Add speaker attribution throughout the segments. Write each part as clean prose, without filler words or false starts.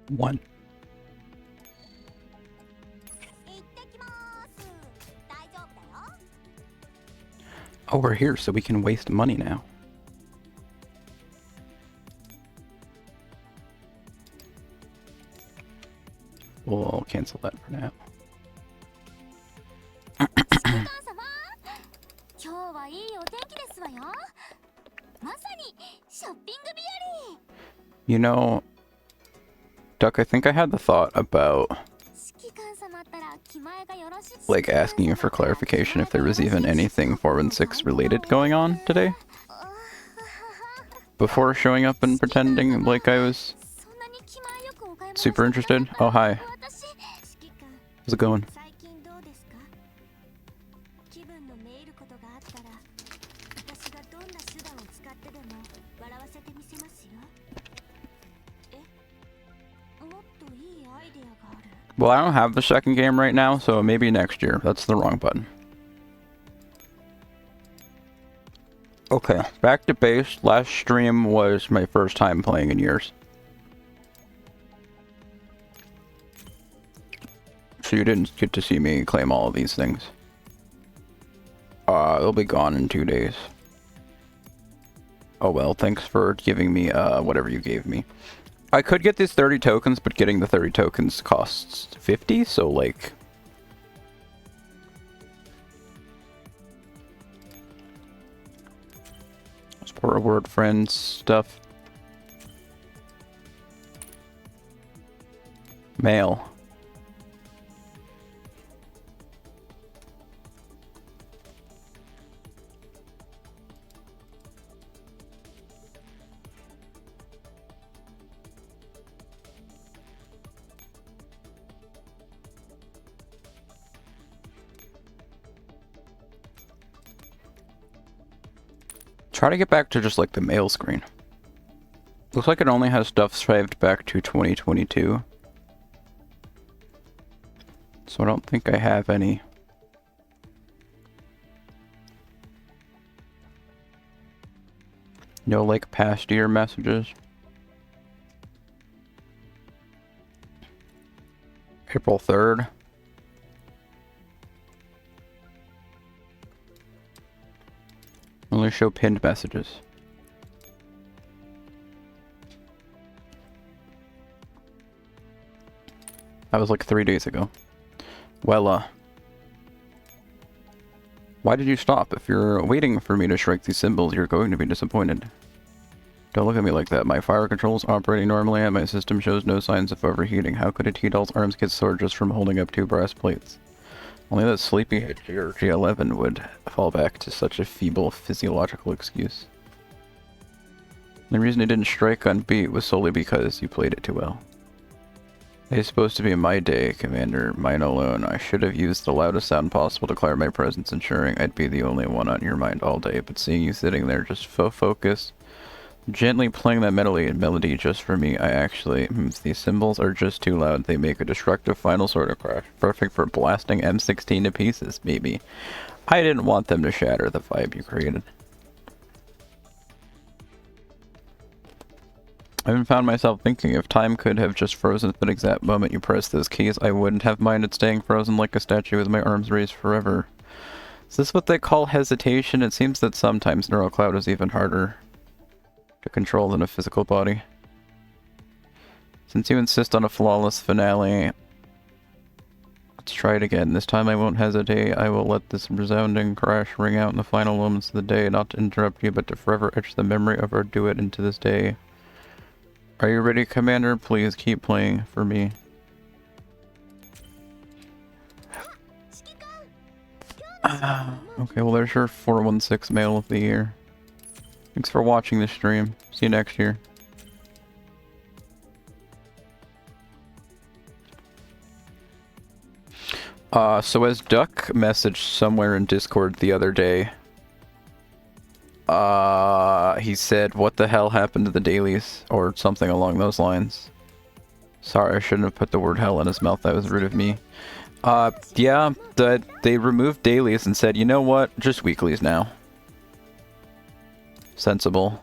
Speaker 1: One. Oh, we're here, so we can waste money now. We'll cancel that for now. You know, Duck, I think I had the thought about like asking you for clarification if there was even anything 416 related going on today before showing up and pretending like I was super interested. Oh, hi. How's it going? Well, I don't have the second game right now, so maybe next year. That's the wrong button. Okay, back to base. Last stream was my first time playing in years. So you didn't get to see me claim all of these things. They'll be gone in 2 days. Oh well, thanks for giving me whatever you gave me. I could get these 30 tokens, but getting the 30 tokens costs 50, so like... Support reward friends stuff. Mail. Try to get back to just like the mail screen. Looks like it only has stuff saved back to 2022. So I don't think I have any. No like past year messages. April 3rd. Only show pinned messages. That was like 3 days ago. Well, why did you stop? If you're waiting for me to strike these symbols, you're going to be disappointed. Don't look at me like that. My fire control is operating normally and my system shows no signs of overheating. How could a T-Doll's arms get sore just from holding up 2 brass plates? Only that sleepyhead G11 would fall back to such a feeble physiological excuse. The reason it didn't strike on beat was solely because you played it too well. It's supposed to be my day, Commander, mine alone. I should have used the loudest sound possible to declare my presence, ensuring I'd be the only one on your mind all day, but seeing you sitting there just focused, gently playing that melody just for me, I actually... these cymbals are just too loud. They make a destructive final sort of crash. Perfect for blasting M16 to pieces, maybe. I didn't want them to shatter the vibe you created. I even found myself thinking if time could have just frozen at the exact moment you pressed those keys, I wouldn't have minded staying frozen like a statue with my arms raised forever. Is this what they call hesitation? It seems that sometimes Neural Cloud is even harder to control than a physical body. Since you insist on a flawless finale, let's try it again. This time I won't hesitate. I will let this resounding crash ring out in the final moments of the day, not to interrupt you, but to forever etch the memory of our duet into this day. Are you ready, Commander? Please keep playing for me. Okay, well there's your 416 mail of the year. Thanks for watching this stream. See you next year. So as Duck messaged somewhere in Discord the other day, he said, what the hell happened to the dailies? Or something along those lines. Sorry, I shouldn't have put the word hell in his mouth. That was rude of me. Yeah, they removed dailies and said, you know what? Just weeklies now. Sensible.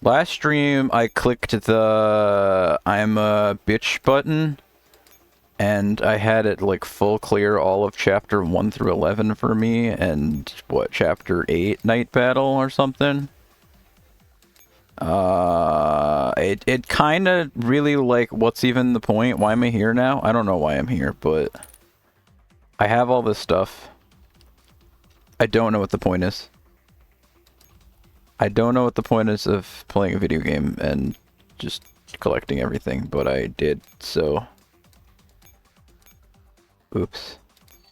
Speaker 1: Last stream, I clicked the I'm a bitch button, and I had it like full clear all of chapter 1 through 11 for me, and what, chapter 8 night battle or something? It kind of really like, what's even the point? Why am I here now? I don't know why I'm here, but I have all this stuff. I don't know what the point is. I don't know what the point is of playing a video game and just collecting everything, but I did, so... Oops.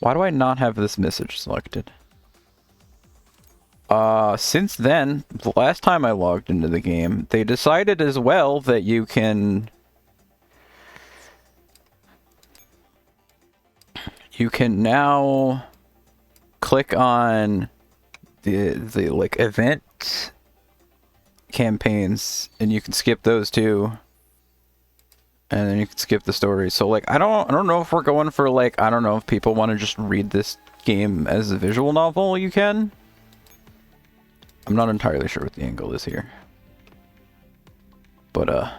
Speaker 1: Why do I not have this message selected? Since then, the last time I logged into the game, they decided as well that you can... You can now click on the like event campaigns, and you can skip those too, and then you can skip the story. So like I don't know if we're going for like, I don't know if people want to just read this game as a visual novel. You can. I'm not entirely sure what the angle is here, but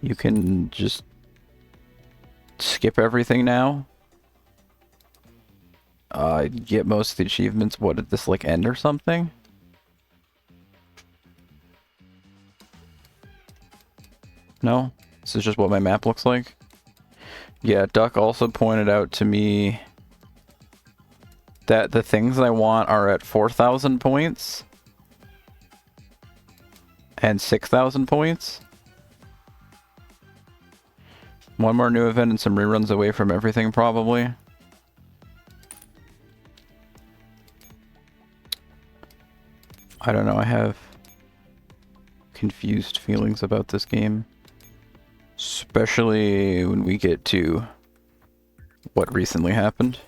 Speaker 1: you can just skip everything now. Get most of the achievements. What, did this like end or something? No? This is just what my map looks like? Yeah, Duck also pointed out to me that the things I want are at 4,000 points and 6,000 points. One more new event and some reruns away from everything, probably. I don't know, I have confused feelings about this game. Especially when we get to what recently happened.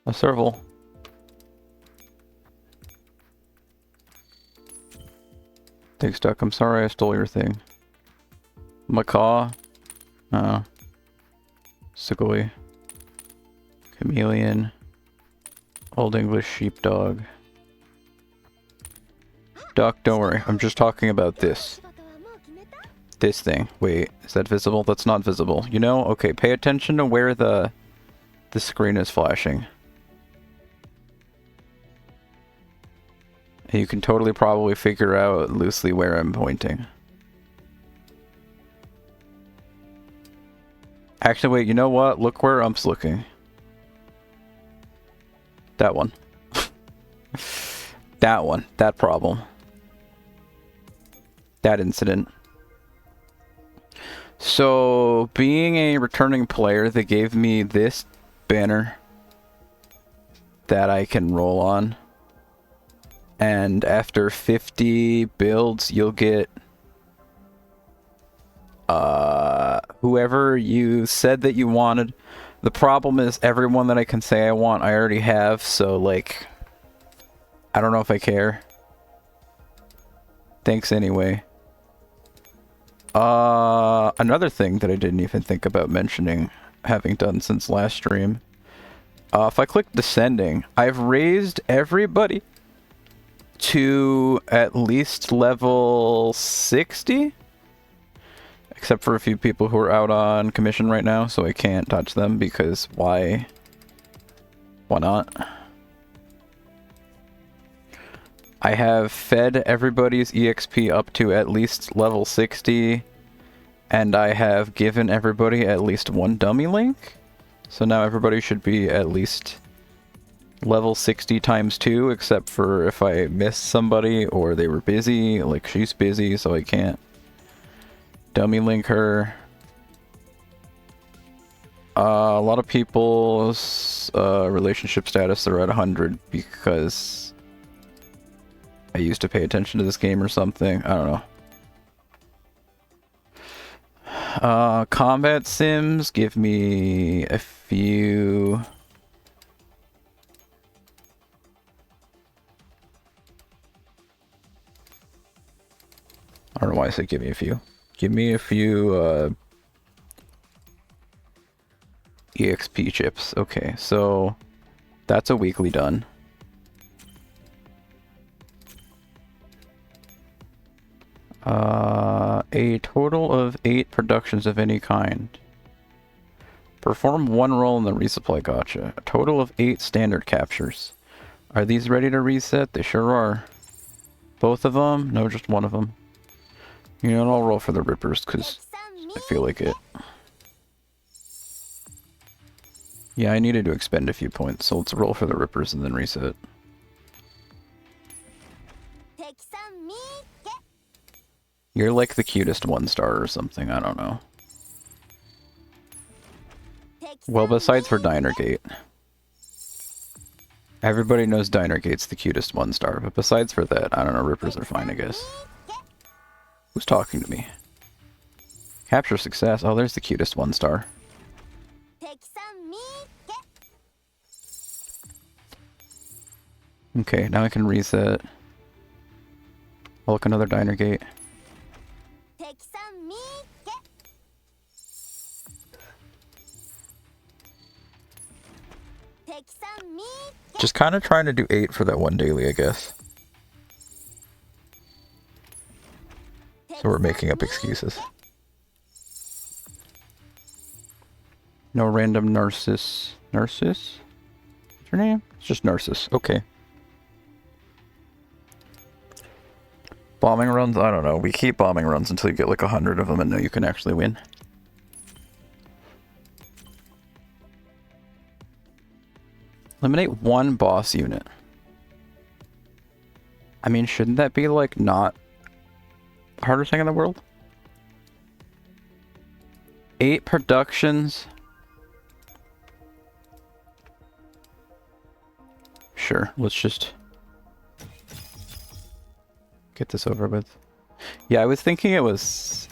Speaker 1: A serval. Thanks, Duck. I'm sorry I stole your thing. Macaw. Sugoi. Chameleon. Old English sheepdog. Duck, don't worry. I'm just talking about this. This thing. Wait, is that visible? That's not visible. You know? Okay, pay attention to where the screen is flashing. You can totally probably figure out loosely where I'm pointing. Actually, wait, you know what? Look where Ump's looking. That one. That one. That problem. That incident. So, being a returning player, they gave me this banner that I can roll on. And after 50 builds, you'll get whoever you said that you wanted. The problem is everyone that I can say I want, I already have, so like, I don't know if I care. Thanks anyway. Another thing that I didn't even think about mentioning, having done since last stream. If I click descending, I've raised everybody to at least level 60, except for a few people who are out on commission right now, so I can't touch them because why not? I have fed everybody's EXP up to at least level 60, and I have given everybody at least one dummy link, so now everybody should be at least level 60 times 2, except for if I missed somebody or they were busy. Like, she's busy, so I can't dummy link her. A lot of people's relationship status are at 100 because I used to pay attention to this game or something. I don't know. Combat sims give me a few... I don't know why I said give me a few. Give me a few, EXP chips. Okay, so that's a weekly done. A total of 8 productions of any kind. Perform 1 roll in the resupply gotcha. A total of 8 standard captures. Are these ready to reset? They sure are. Both of them? No, just one of them. You know, I'll roll for the rippers because I feel like it. Yeah, I needed to expend a few points, so let's roll for the rippers and then reset. You're like the cutest 1-star or something, I don't know. Well, besides for Diner Gate. Everybody knows Diner Gate's the cutest 1-star, but besides for that, I don't know, rippers are fine, I guess. Who's talking to me? Capture success. Oh, there's the cutest 1-star. Okay, now I can reset. I'll look another Diner Gate. Just kind of trying to do 8 for that one daily, I guess. So we're making up excuses. No random Narcissus. Narcissus? What's your name? It's just Narcissus. Okay. Bombing runs? I don't know. We keep bombing runs until you get like 100 of them and know you can actually win. Eliminate 1 boss unit. I mean, shouldn't that be like not the hardest thing in the world? 8 productions. Sure, let's just get this over with. Yeah, I was thinking it was...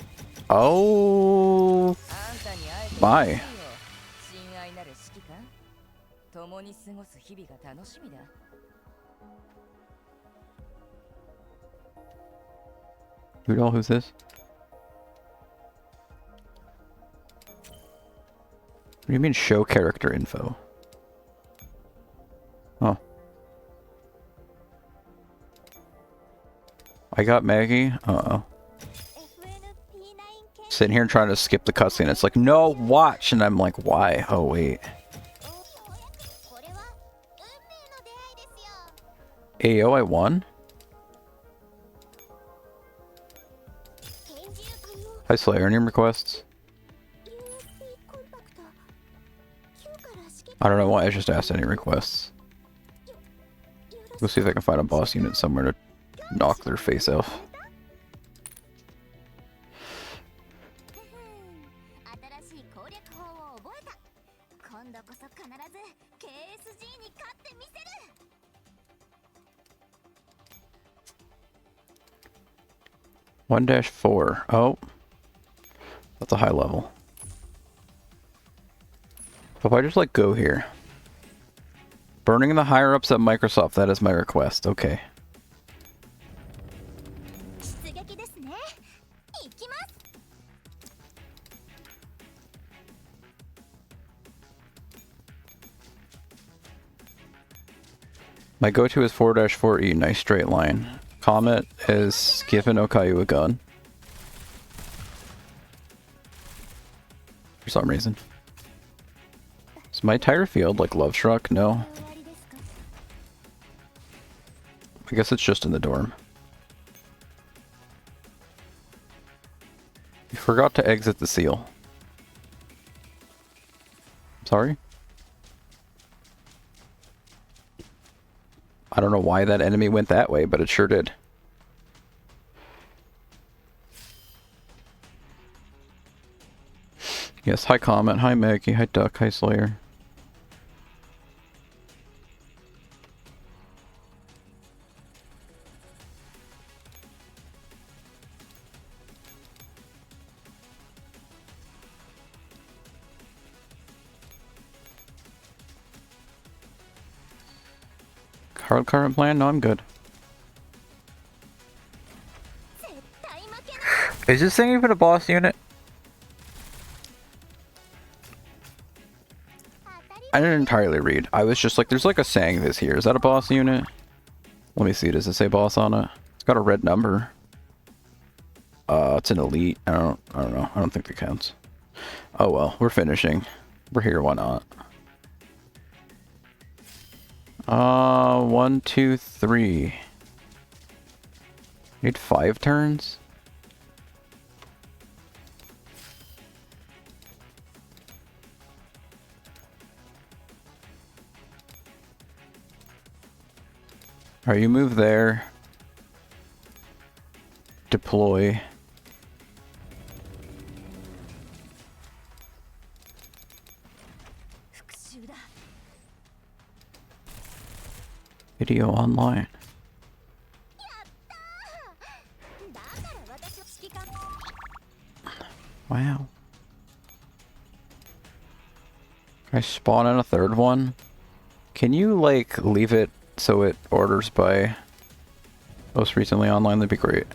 Speaker 1: Oh... my. Rudolph, who's this? What do you mean show character info? Oh. I got Maggie? Uh-oh. Sitting here trying to skip the cutscene. It's like, no, watch! And I'm like, why? Oh, wait. Ayo, I won? Hi, Slayer. Any requests? I don't know why I just asked any requests. We'll see if I can find a boss unit somewhere to knock their face off. One dash 4. Oh. That's a high level. If I just like go here. Burning the higher ups at Microsoft, that is my request. Okay. My go-to is 4-4E, nice straight line. Comet is giving Okayu a gun. For some reason. Is my entire field like Love Struck? No. I guess it's just in the dorm. You forgot to exit the seal. Sorry? I don't know why that enemy went that way, but it sure did. Yes, hi Comet, hi Maggie, hi Duck, hi Slayer. Hard current plan? No, I'm good. Is this thing even a boss unit? I didn't entirely read. I was just like, there's like a saying this here. Is that a boss unit? Let me see. Does it say boss on it? It's got a red number. It's an elite. I don't know. I don't think that counts. Oh well, we're finishing. We're here, why not? 1, 2, 3. Need 5 turns? Alright, you move there. Deploy. Video online. Wow. Can I spawn in a third one? Can you, like, leave it so it orders by most recently online? That'd be great.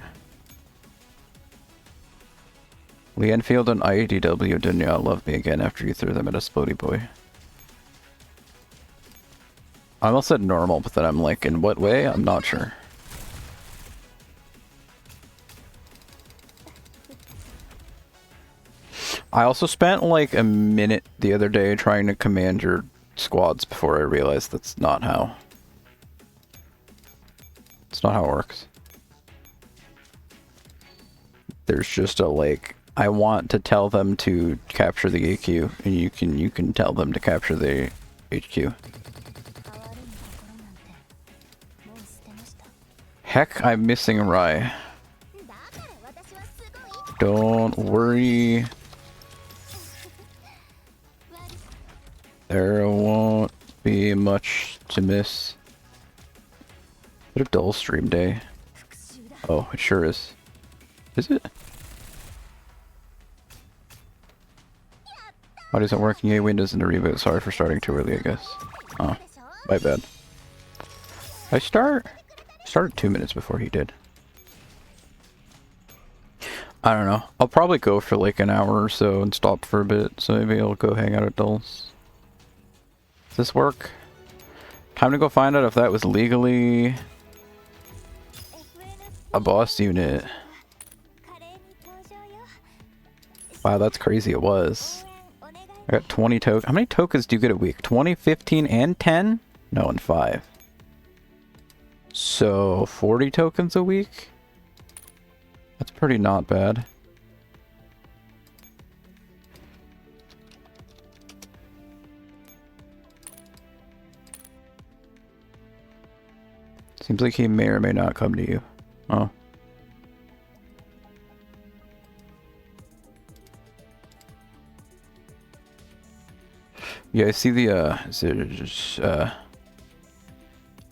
Speaker 1: Lee Enfield and IDW did not love me again after you threw them at a Splody Boy. I almost said normal, but then I'm like, in what way? I'm not sure. I also spent like a minute the other day trying to command your squads before I realized that's not how. It's not how it works. There's just a like, I want to tell them to capture the AQ, and you can tell them to capture the HQ. Heck, I'm missing Rai. Don't worry. There won't be much to miss. What a dull stream day. Oh, it sure is. Is it? Why isn't working? Yay, Windows in the reboot. Sorry for starting too early, I guess. Oh, my bad. I started 2 minutes before he did. I don't know. I'll probably go for like an hour or so and stop for a bit, so maybe I'll go hang out at Dulce. Does this work? Time to go find out if that was legally a boss unit. Wow, that's crazy. It was. I got 20 tokens. How many tokens do you get a week? 20, 15, and 10? No, and 5. So, 40 tokens a week? That's pretty not bad. Seems like he may or may not come to you. Oh. Yeah, I see the,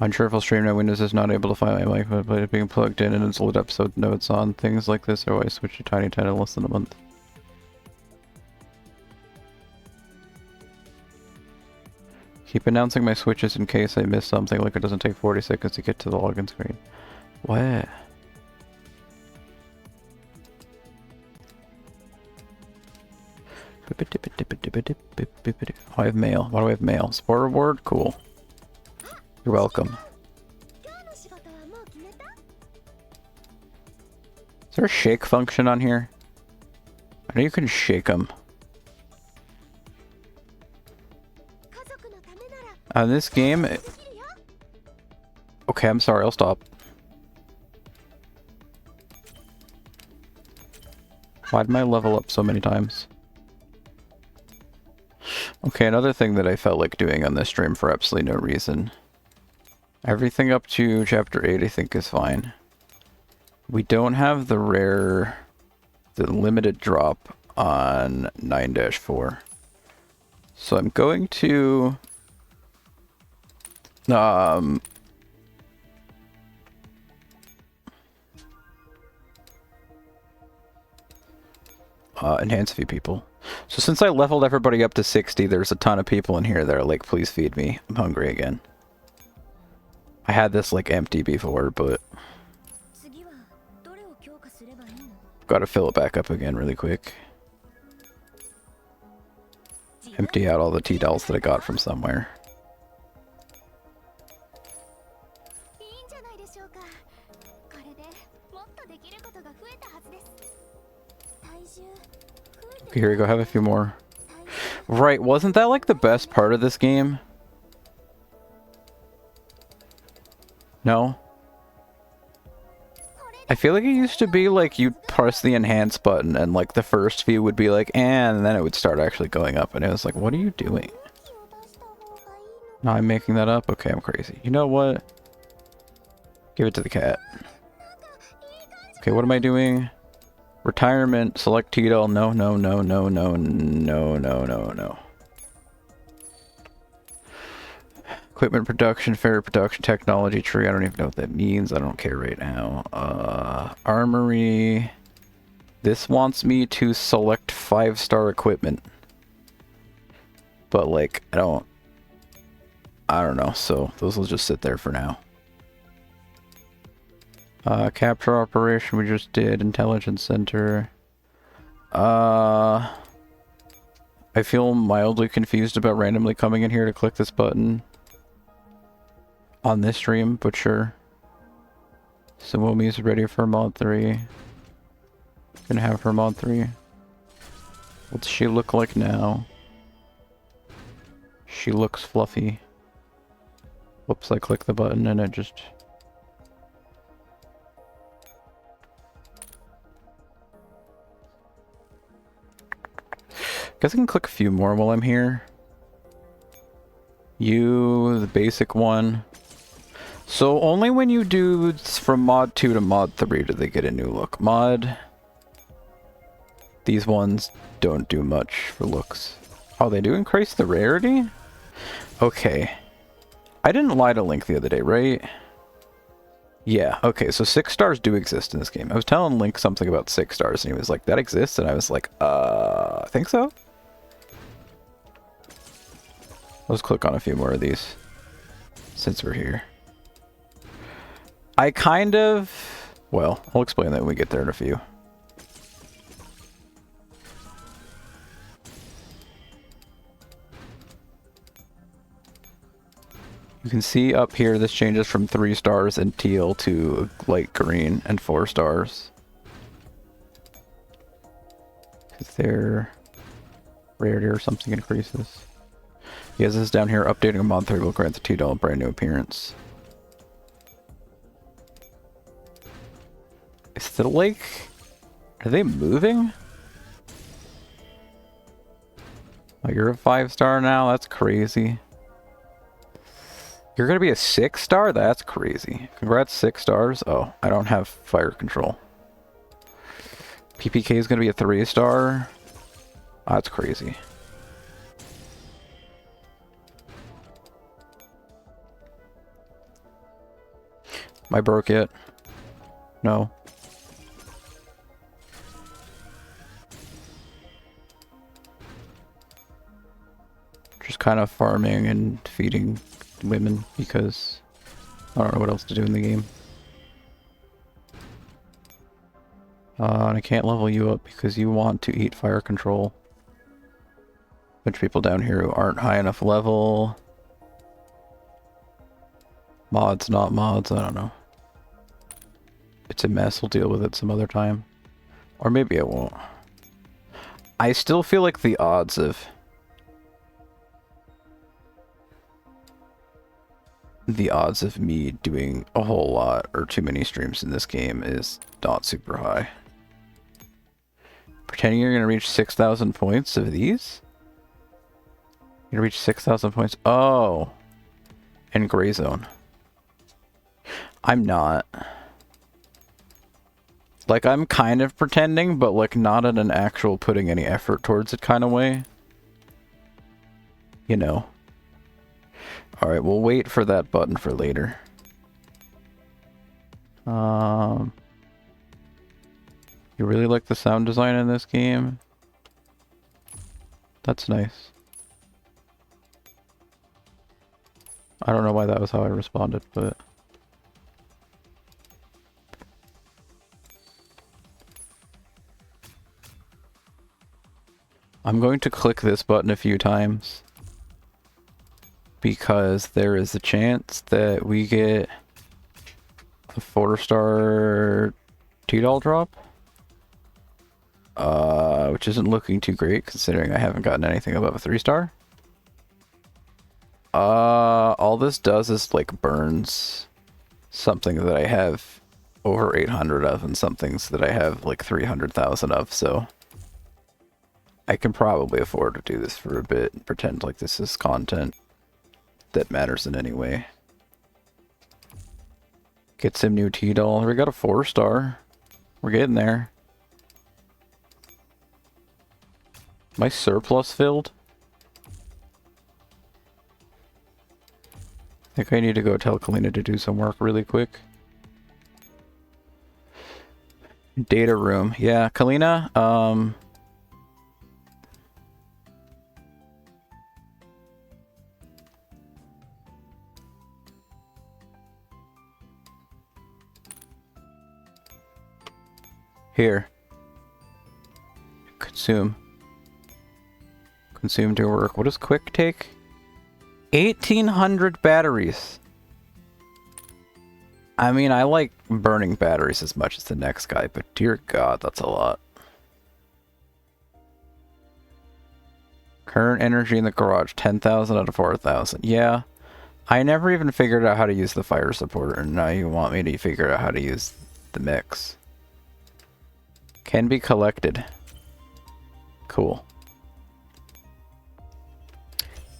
Speaker 1: unsure if I'll stream now. Windows is not able to find my mic, but it being plugged in and it's lit up so notes on things like this, or I switch to Tiny Ten in less than a month. Keep announcing my switches in case I miss something, like it doesn't take 40 seconds to get to the login screen. What? Oh, I have mail. Why do I have mail? Sport reward? Cool. You're welcome. Is there a shake function on here? I know you can shake them. This game... Okay, I'm sorry, I'll stop. Why'd my level up so many times? Okay, another thing that I felt like doing on this stream for absolutely no reason. Everything up to chapter 8 I think is fine. We don't have the limited drop on 9-4. So I'm going to... enhance a few people. So since I leveled everybody up to 60, there's a ton of people in here that are like, please feed me. I'm hungry again. I had this like empty before, but... Gotta fill it back up again really quick. Empty out all the T-dolls that I got from somewhere. Okay, here we go, have a few more. Right, wasn't that like the best part of this game? No? I feel like it used to be like you'd press the enhance button and like the first few would be like, and then it would start actually going up, and it was like, what are you doing? Now I'm making that up? Okay, I'm crazy. You know what? Give it to the cat. Okay, what am I doing? Retirement, select T-doll, no, no, no, no, no, no, no, no, no. Equipment production, fair production, technology tree, I don't even know what that means, I don't care right now. Armory. This wants me to select 5-star equipment. But like, I don't know, so those will just sit there for now. Capture operation we just did, intelligence center. I feel mildly confused about randomly coming in here to click this button on this stream, but sure. Sumomi's ready for mod 3. Gonna have her mod 3. What's she look like now? She looks fluffy. Whoops, I clicked the button and it just... Guess I can click a few more while I'm here. You, the basic one. So only when you do from mod 2 to mod 3 do they get a new look. Mod... These ones don't do much for looks. Oh, they do increase the rarity? Okay. I didn't lie to Link the other day, right? Yeah, okay, so 6 stars do exist in this game. I was telling Link something about 6 stars, and he was like, that exists? And I was like, I think so? Let's click on a few more of these, since we're here. I kind of... Well, I'll explain that when we get there in a few. You can see up here this changes from 3 stars and teal to light green and 4 stars. Because their rarity or something increases. Yes, this is down here. Updating a mod 3 will grant the $2 brand new appearance. Is the lake... Are they moving? Oh, you're a 5-star now? That's crazy. You're gonna be a 6-star? That's crazy. Congrats, 6 stars. Oh, I don't have fire control. PPK is gonna be a 3-star? Oh, that's crazy. Am I broke yet? No. Just kind of farming and feeding women because I don't know what else to do in the game. And I can't level you up because you want to eat fire control. Bunch of people down here who aren't high enough level. Mods, not mods, I don't know. It's a mess, we'll deal with it some other time. Or maybe I won't. I still feel like the odds of... me doing a whole lot or too many streams in this game is not super high. Pretending you're gonna reach 6,000 points of these? You're gonna reach 6,000 points? Oh! In gray zone. I'm not. Like, I'm kind of pretending, but like not in an actual putting any effort towards it kind of way. You know. Alright, we'll wait for that button for later. You really like the sound design in this game? That's nice. I don't know why that was how I responded, but... I'm going to click this button a few times because there is a chance that we get a 4-star T-Doll drop. Which isn't looking too great considering I haven't gotten anything above a 3-star. All this does is like burns something that I have over 800 of and some things that I have like 300,000 of, so I can probably afford to do this for a bit and pretend like this is content that matters in any way. Get some new T-Doll. We got a 4-star. We're getting there. My surplus filled? I think I need to go tell Kalina to do some work really quick. Data room. Yeah, Kalina, here. Consume. Consume to work. What does quick take? 1,800 batteries. I mean, I like burning batteries as much as the next guy, but dear God, that's a lot. Current energy in the garage, 10,000 out of 4,000. Yeah, I never even figured out how to use the fire supporter, and now you want me to figure out how to use the mix. Can be collected. Cool.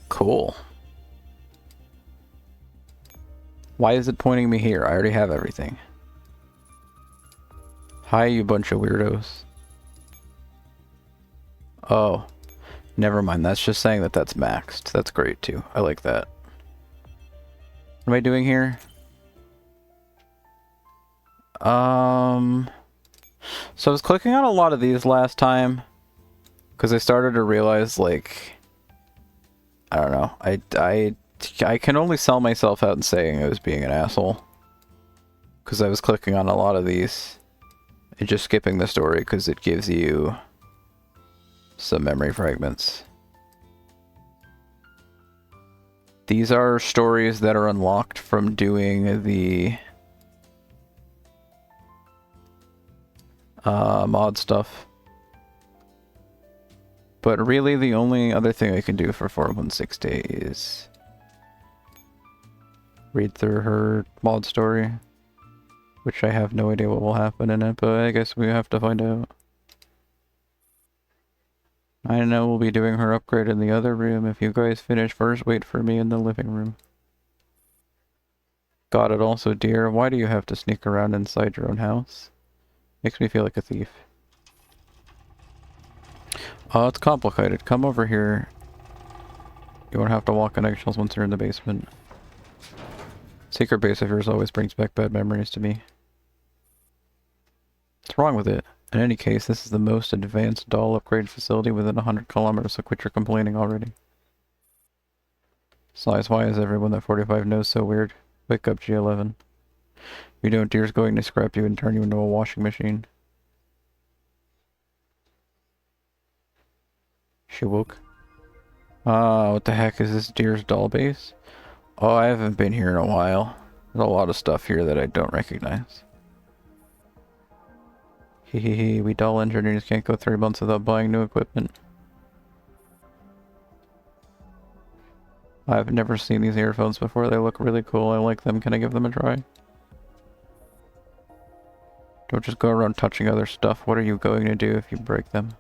Speaker 1: Cool. Why is it pointing me here? I already have everything. Hi, you bunch of weirdos. Oh. Never mind. That's just saying that that's maxed. That's great, too. I like that. What am I doing here? So I was clicking on a lot of these last time. Because I started to realize, like... I don't know. I can only sell myself out and saying I was being an asshole. Because I was clicking on a lot of these. And just skipping the story because it gives you some memory fragments. These are stories that are unlocked from doing the mod stuff. But really the only other thing I can do for 416 Day is read through her mod story, which I have no idea what will happen in it, but I guess we have to find out. I know we'll be doing her upgrade in the other room. If you guys finish first, wait for me in the living room. Got it also, dear. Why do you have to sneak around inside your own house? Makes me feel like a thief. Oh, it's complicated. Come over here. You won't have to walk on eggshells once you're in the basement. Secret base of yours always brings back bad memories to me. What's wrong with it? In any case, this is the most advanced doll upgrade facility within 100 kilometers, so quit your complaining already. Size, why is everyone that 45 knows so weird? Wake up, G11. You don't, deer's going to scrap you and turn you into a washing machine. She woke. What the heck is this deer's doll base? Oh, I haven't been here in a while. There's a lot of stuff here that I don't recognize. Hehehe, we doll engineers can't go 3 months without buying new equipment. I've never seen these earphones before. They look really cool. I like them. Can I give them a try? Don't just go around touching other stuff. What are you going to do if you break them?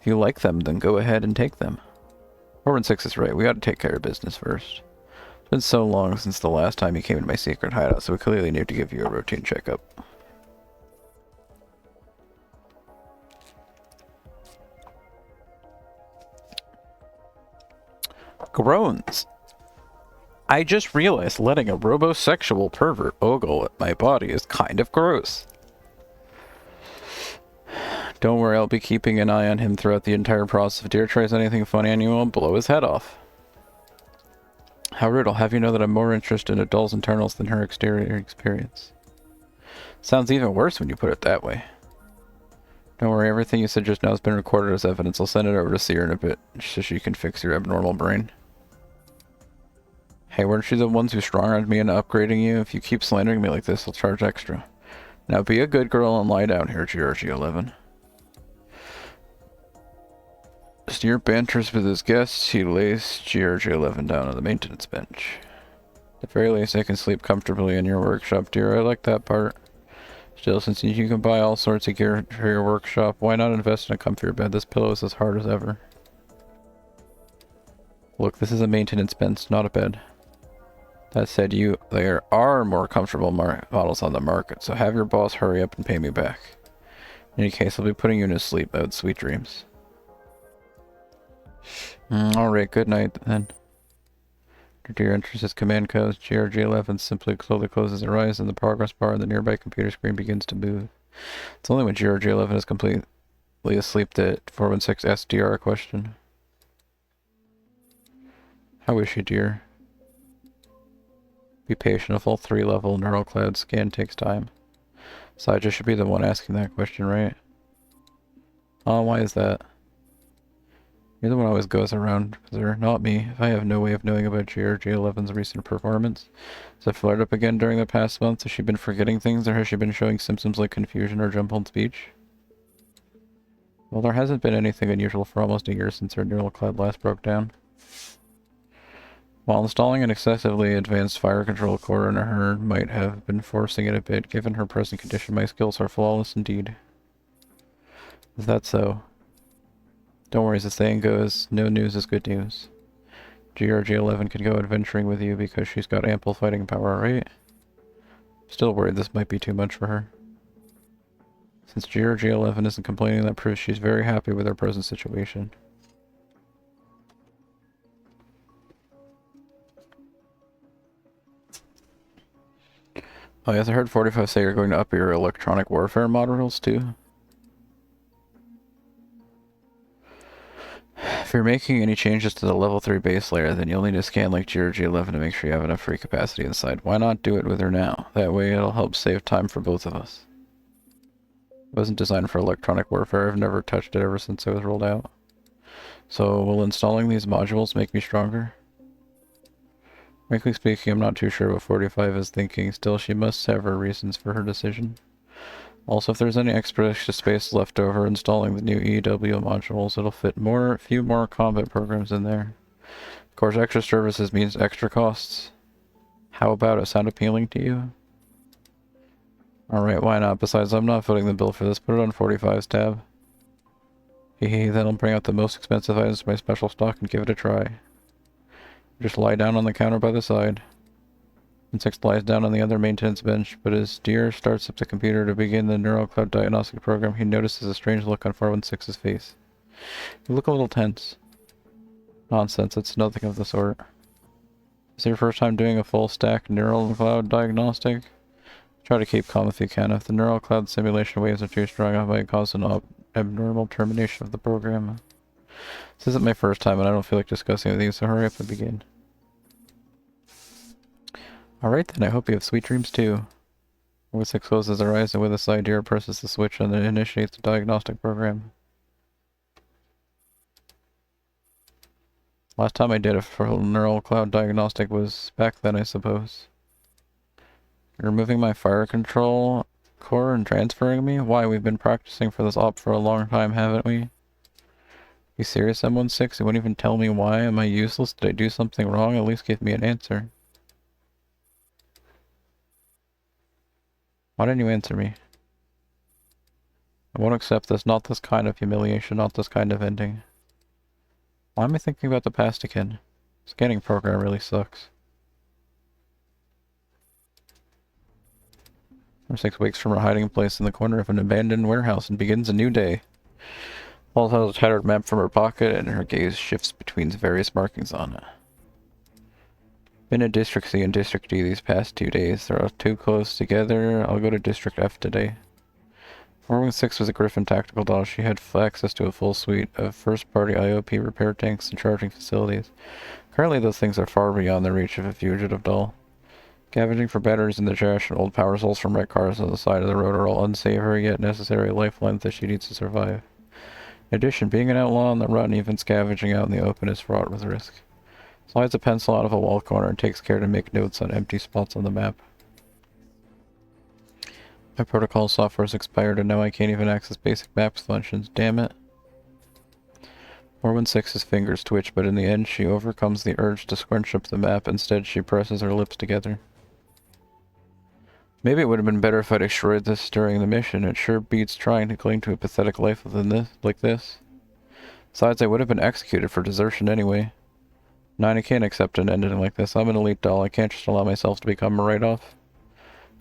Speaker 1: If you like them, then go ahead and take them. 416 is right. We gotta take care of business first. It's been so long since the last time you came into my secret hideout, so we clearly need to give you a routine checkup. Groans. I just realized letting a robosexual pervert ogle at my body is kind of gross. Don't worry, I'll be keeping an eye on him throughout the entire process. If Deer tries anything funny on you, I'll blow his head off. How rude. I'll have you know that I'm more interested in a doll's internals than her exterior experience. Sounds even worse when you put it that way. Don't worry, everything you said just now has been recorded as evidence. I'll send it over to Seer in a bit, so she can fix your abnormal brain. Hey, weren't you the ones who strong-armed me into upgrading you? If you keep slandering me like this, I'll charge extra. Now be a good girl and lie down here, GRG-11. Steer banters with his guests, he lays GRG-11 down on the maintenance bench. At the very least, I can sleep comfortably in your workshop, dear. I like that part. Still, since you can buy all sorts of gear for your workshop, why not invest in a comfier bed? This pillow is as hard as ever. Look, this is a maintenance bench, not a bed. That said, there are more comfortable models on the market, so have your boss hurry up and pay me back. In any case, I'll be putting you to sleep mode. Sweet dreams. Alright, good night then. After your enters command codes, GRG-11 simply slowly closes her eyes and the progress bar on the nearby computer screen begins to move. It's only when GRG-11 is completely asleep that 416 asks DR a question. How is she, dear? Be patient, a full 3-level neural cloud scan takes time. Besides, I should be the one asking that question, right? Oh, why is that? You're the one who always goes around with her, not me. If I have no way of knowing about GRG-11's recent performance. Has it flared up again during the past month? Has she been forgetting things, or has she been showing symptoms like confusion or jumbled speech? Well, there hasn't been anything unusual for almost a year since her neural cloud last broke down. While installing an excessively advanced fire control core in her might have been forcing it a bit, given her present condition, my skills are flawless indeed. Is that so? Don't worry, as the saying goes, no news is good news. GRG-11 can go adventuring with you because she's got ample fighting power, right? Still worried this might be too much for her. Since GRG-11 isn't complaining, that proves she's very happy with her present situation. Oh yes, I heard 45 say you're going to up your electronic warfare modules too. If you're making any changes to the level 3 base layer, then you'll need to scan like GRG-11 to make sure you have enough free capacity inside. Why not do it with her now? That way it'll help save time for both of us. It wasn't designed for electronic warfare. I've never touched it ever since it was rolled out. So, will installing these modules make me stronger? Frankly speaking, I'm not too sure what 45 is thinking. Still, she must have her reasons for her decision. Also, if there's any extra space left over installing the new EW modules, it'll fit a few more combat programs in there. Of course, extra services means extra costs. How about it? Sound appealing to you? Alright, why not? Besides, I'm not footing the bill for this. Put it on 45's tab. Hehe, then I'll bring out the most expensive items from my special stock and give it a try. Just lie down on the counter by the side. Insect lies down on the other maintenance bench, but as Deer starts up the computer to begin the neural cloud diagnostic program, he notices a strange look on 416's face. You look a little tense. Nonsense, it's nothing of the sort. Is it your first time doing a full stack neural cloud diagnostic? Try to keep calm if you can. If the neural cloud simulation waves are too strong, it might cause an abnormal termination of the program. This isn't my first time and I don't feel like discussing with you, so hurry up and begin. Alright then, I hope you have sweet dreams too. 46 closes her eyes and with a sigh, Deer presses the switch and then initiates the diagnostic program. Last time I did a full neural cloud diagnostic was back then, I suppose. You're removing my fire control core and transferring me? Why? We've been practicing for this op for a long time, haven't we? You serious, M16? You won't even tell me why? Am I useless? Did I do something wrong? At least give me an answer. Why didn't you answer me? I won't accept this. Not this kind of humiliation. Not this kind of ending. Why am I thinking about the past again? Scanning program really sucks. M6 wakes from her hiding place in the corner of an abandoned warehouse and begins a new day. Pulls out a tattered map from her pocket and her gaze shifts between various markings on it. Been at District C and District D these past 2 days. They're all too close together. I'll go to District F today. 416 was a Griffin tactical doll. She had access to a full suite of first-party IOP repair tanks and charging facilities. Currently those things are far beyond the reach of a fugitive doll. Scavenging for batteries in the trash and old power sources from wrecked cars on the side of the road are all unsavory yet necessary lifelines that she needs to survive. In addition, being an outlaw on the run, even scavenging out in the open, is fraught with risk. Slides a pencil out of a wall corner and takes care to make notes on empty spots on the map. My protocol software's expired and now I can't even access basic maps functions. Damn it. 416's fingers twitch, but in the end she overcomes the urge to scrunch up the map. Instead, she presses her lips together. Maybe it would have been better if I destroyed this during the mission. It sure beats trying to cling to a pathetic life like this. Besides, I would have been executed for desertion anyway. I can't accept an ending like this. I'm an elite doll. I can't just allow myself to become a write-off.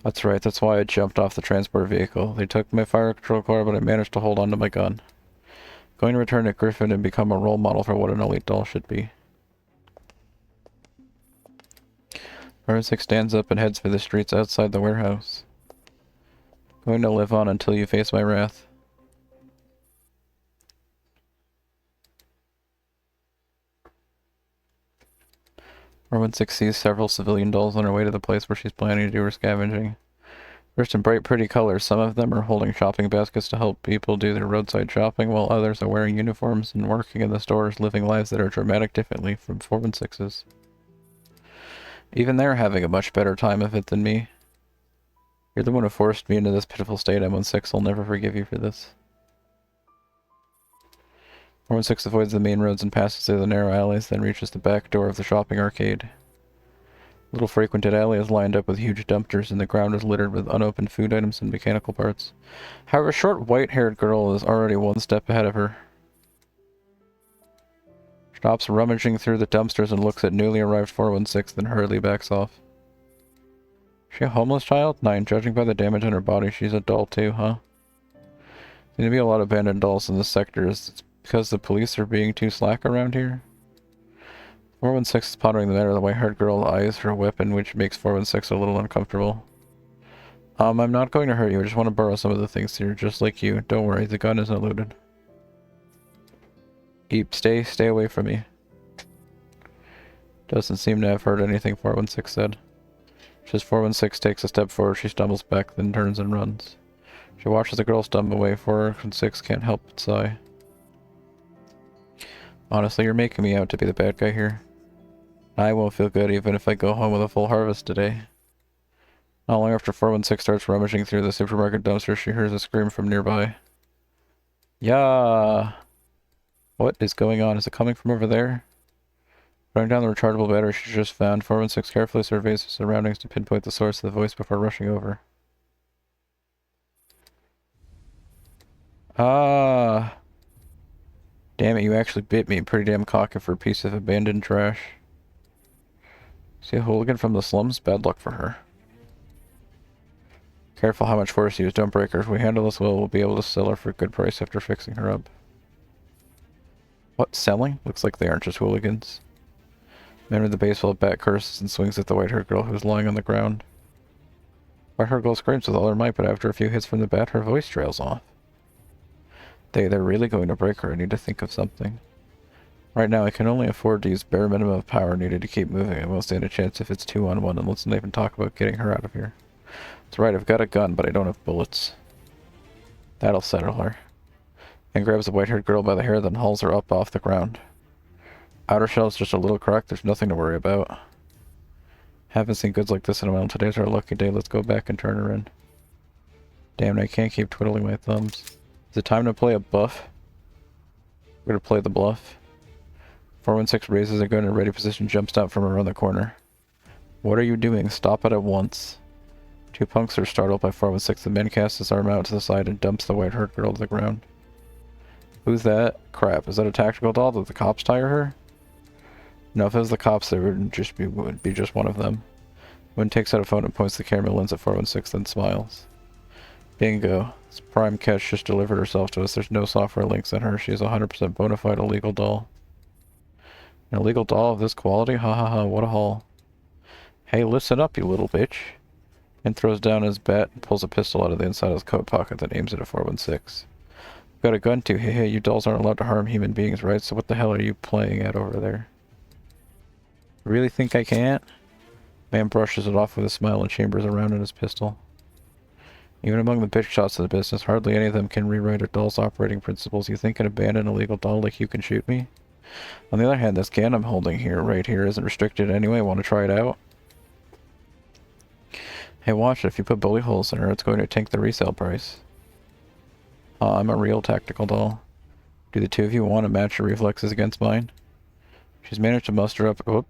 Speaker 1: That's right, that's why I jumped off the transport vehicle. They took my fire control car, but I managed to hold on to my gun. Going to return to Griffin and become a role model for what an elite doll should be. Six stands up and heads for the streets outside the warehouse. Going to live on until you face my wrath. Six sees several civilian dolls on her way to the place where she's planning to do her scavenging. Dressed in bright, pretty colors, some of them are holding shopping baskets to help people do their roadside shopping, while others are wearing uniforms and working in the stores, living lives that are dramatic differently from 416's. Even they're having a much better time of it than me. You're the one who forced me into this pitiful state, M16. I'll never forgive you for this. 416 avoids the main roads and passes through the narrow alleys, then reaches the back door of the shopping arcade. The little frequented alley is lined up with huge dumpsters, and the ground is littered with unopened food items and mechanical parts. However, a short, white-haired girl is already one step ahead of her. Stops rummaging through the dumpsters and looks at newly arrived 416, then hurriedly backs off. Is she a homeless child? 9. Judging by the damage on her body, she's a doll too, huh? Seem to be a lot of abandoned dolls in this sector. Is it because the police are being too slack around here? 416 is pondering the matter. The white-haired girl eyes her weapon, which makes 416 a little uncomfortable. I'm not going to hurt you. I just want to borrow some of the things here, just like you. Don't worry, the gun isn't loaded. Eep, stay away from me. Doesn't seem to have heard anything 416 said. Just 416 takes a step forward, she stumbles back, then turns and runs. She watches the girl stumble away. 416 can't help but sigh. Honestly, you're making me out to be the bad guy here. I won't feel good even if I go home with a full harvest today. Not long after 416 starts rummaging through the supermarket dumpster, she hears a scream from nearby. Yeah. What is going on? Is it coming from over there? Running down the rechargeable battery she just found, 416 carefully surveys her surroundings to pinpoint the source of the voice before rushing over. Ah! Damn it, you actually bit me. Pretty damn cocky for a piece of abandoned trash. See a hooligan from the slums? Bad luck for her. Careful how much force you use. Don't break her. If we handle this well, we'll be able to sell her for a good price after fixing her up. What? Selling? Looks like they aren't just hooligans. Man with the baseball bat curses and swings at the white-haired girl who's lying on the ground. White-haired girl screams with all her might, but after a few hits from the bat, her voice trails off. They're really going to break her. I need to think of something. Right now, I can only afford to use bare minimum of power needed to keep moving. I won't stand a chance if it's 2-on-1, and let's not even talk about getting her out of here. That's right, I've got a gun, but I don't have bullets. That'll settle her. And grabs the white-haired girl by the hair, then hauls her up off the ground. Outer shell's just a little cracked, there's nothing to worry about. Haven't seen goods like this in a while. Today's our lucky day. Let's go back and turn her in. Damn it, I can't keep twiddling my thumbs. Is it time to play a buff? We're gonna play the bluff. 416 raises a gun in ready position, jumps out from around the corner. What are you doing? Stop it at once. Two punks are startled by 416. The man casts his arm out to the side and dumps the white-haired girl to the ground. Who's that? Crap, is that a tactical doll? Did the cops tire her? No, if it was the cops, there would be just one of them. Wynn takes out a phone and points the camera lens at 416, then smiles. Bingo. This prime catch just delivered herself to us. There's no software links in her. She is a 100% bona fide illegal doll. An illegal doll of this quality? Ha ha ha, what a haul. Hey, listen up, you little bitch. And throws down his bat and pulls a pistol out of the inside of his coat pocket, then aims it at 416. Got a gun too. Hey, you dolls aren't allowed to harm human beings, right? So what the hell are you playing at over there? Really think I can't? Man brushes it off with a smile and chambers around in his pistol. Even among the big shots of the business, hardly any of them can rewrite a doll's operating principles. You think an abandoned illegal doll like you can shoot me? On the other hand, this gun I'm holding here, right here, isn't restricted anyway. Want to try it out? Hey, watch it. If you put bullet holes in her, it's going to tank the resale price. I'm a real tactical doll. Do the two of you want to match your reflexes against mine? She's managed to muster up... Whoop.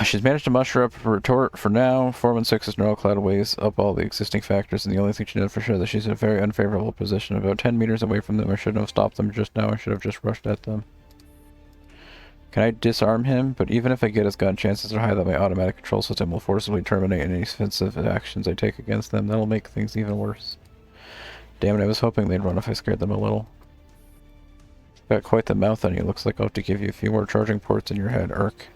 Speaker 1: She's managed to muster up a retort for now. 416's neural cloud weighs up all the existing factors, and the only thing she knows for sure is that she's in a very unfavorable position. About 10 meters away from them. I shouldn't have stopped them just now. I should have just rushed at them. Can I disarm him? But even if I get his gun, chances are high that my automatic control system will forcibly terminate any offensive actions I take against them. That'll make things even worse. Damn it, I was hoping they'd run if I scared them a little. Got quite the mouth on you. Looks like I'll have to give you a few more charging ports in your head, Urk.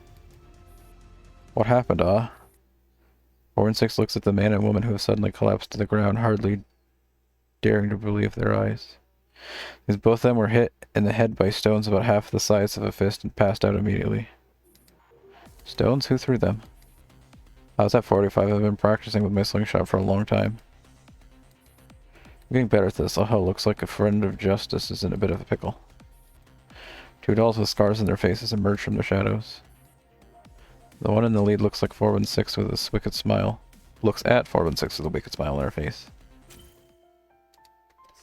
Speaker 1: What happened, 416 looks at the man and woman who have suddenly collapsed to the ground, hardly daring to believe their eyes. Because both of them were hit in the head by stones about half the size of a fist and passed out immediately. Stones? Who threw them? I was at 45. I've been practicing with my slingshot for a long time. I'm getting better at this. Oh, looks like a friend of justice is in a bit of a pickle. Two dolls with scars on their faces emerge from the shadows. The one in the lead looks like 416 with a wicked smile. Looks at 416 with a wicked smile on her face.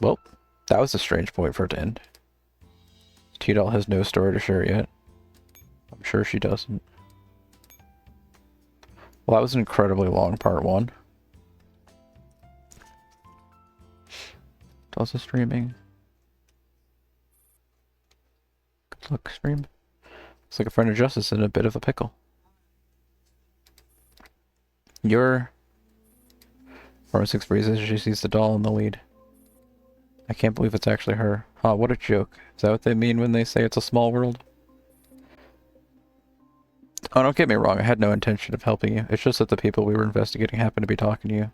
Speaker 1: Well, that was a strange point for it to end. T-Doll has no story to share yet. I'm sure she doesn't. Well, that was an incredibly long part 1. Also streaming. Good luck, stream. Looks like a friend of justice in a bit of a pickle. You're... 416 freezes as she sees the doll in the lead. I can't believe it's actually her. Huh, what a joke. Is that what they mean when they say it's a small world? Oh, don't get me wrong, I had no intention of helping you. It's just that the people we were investigating happened to be talking to you.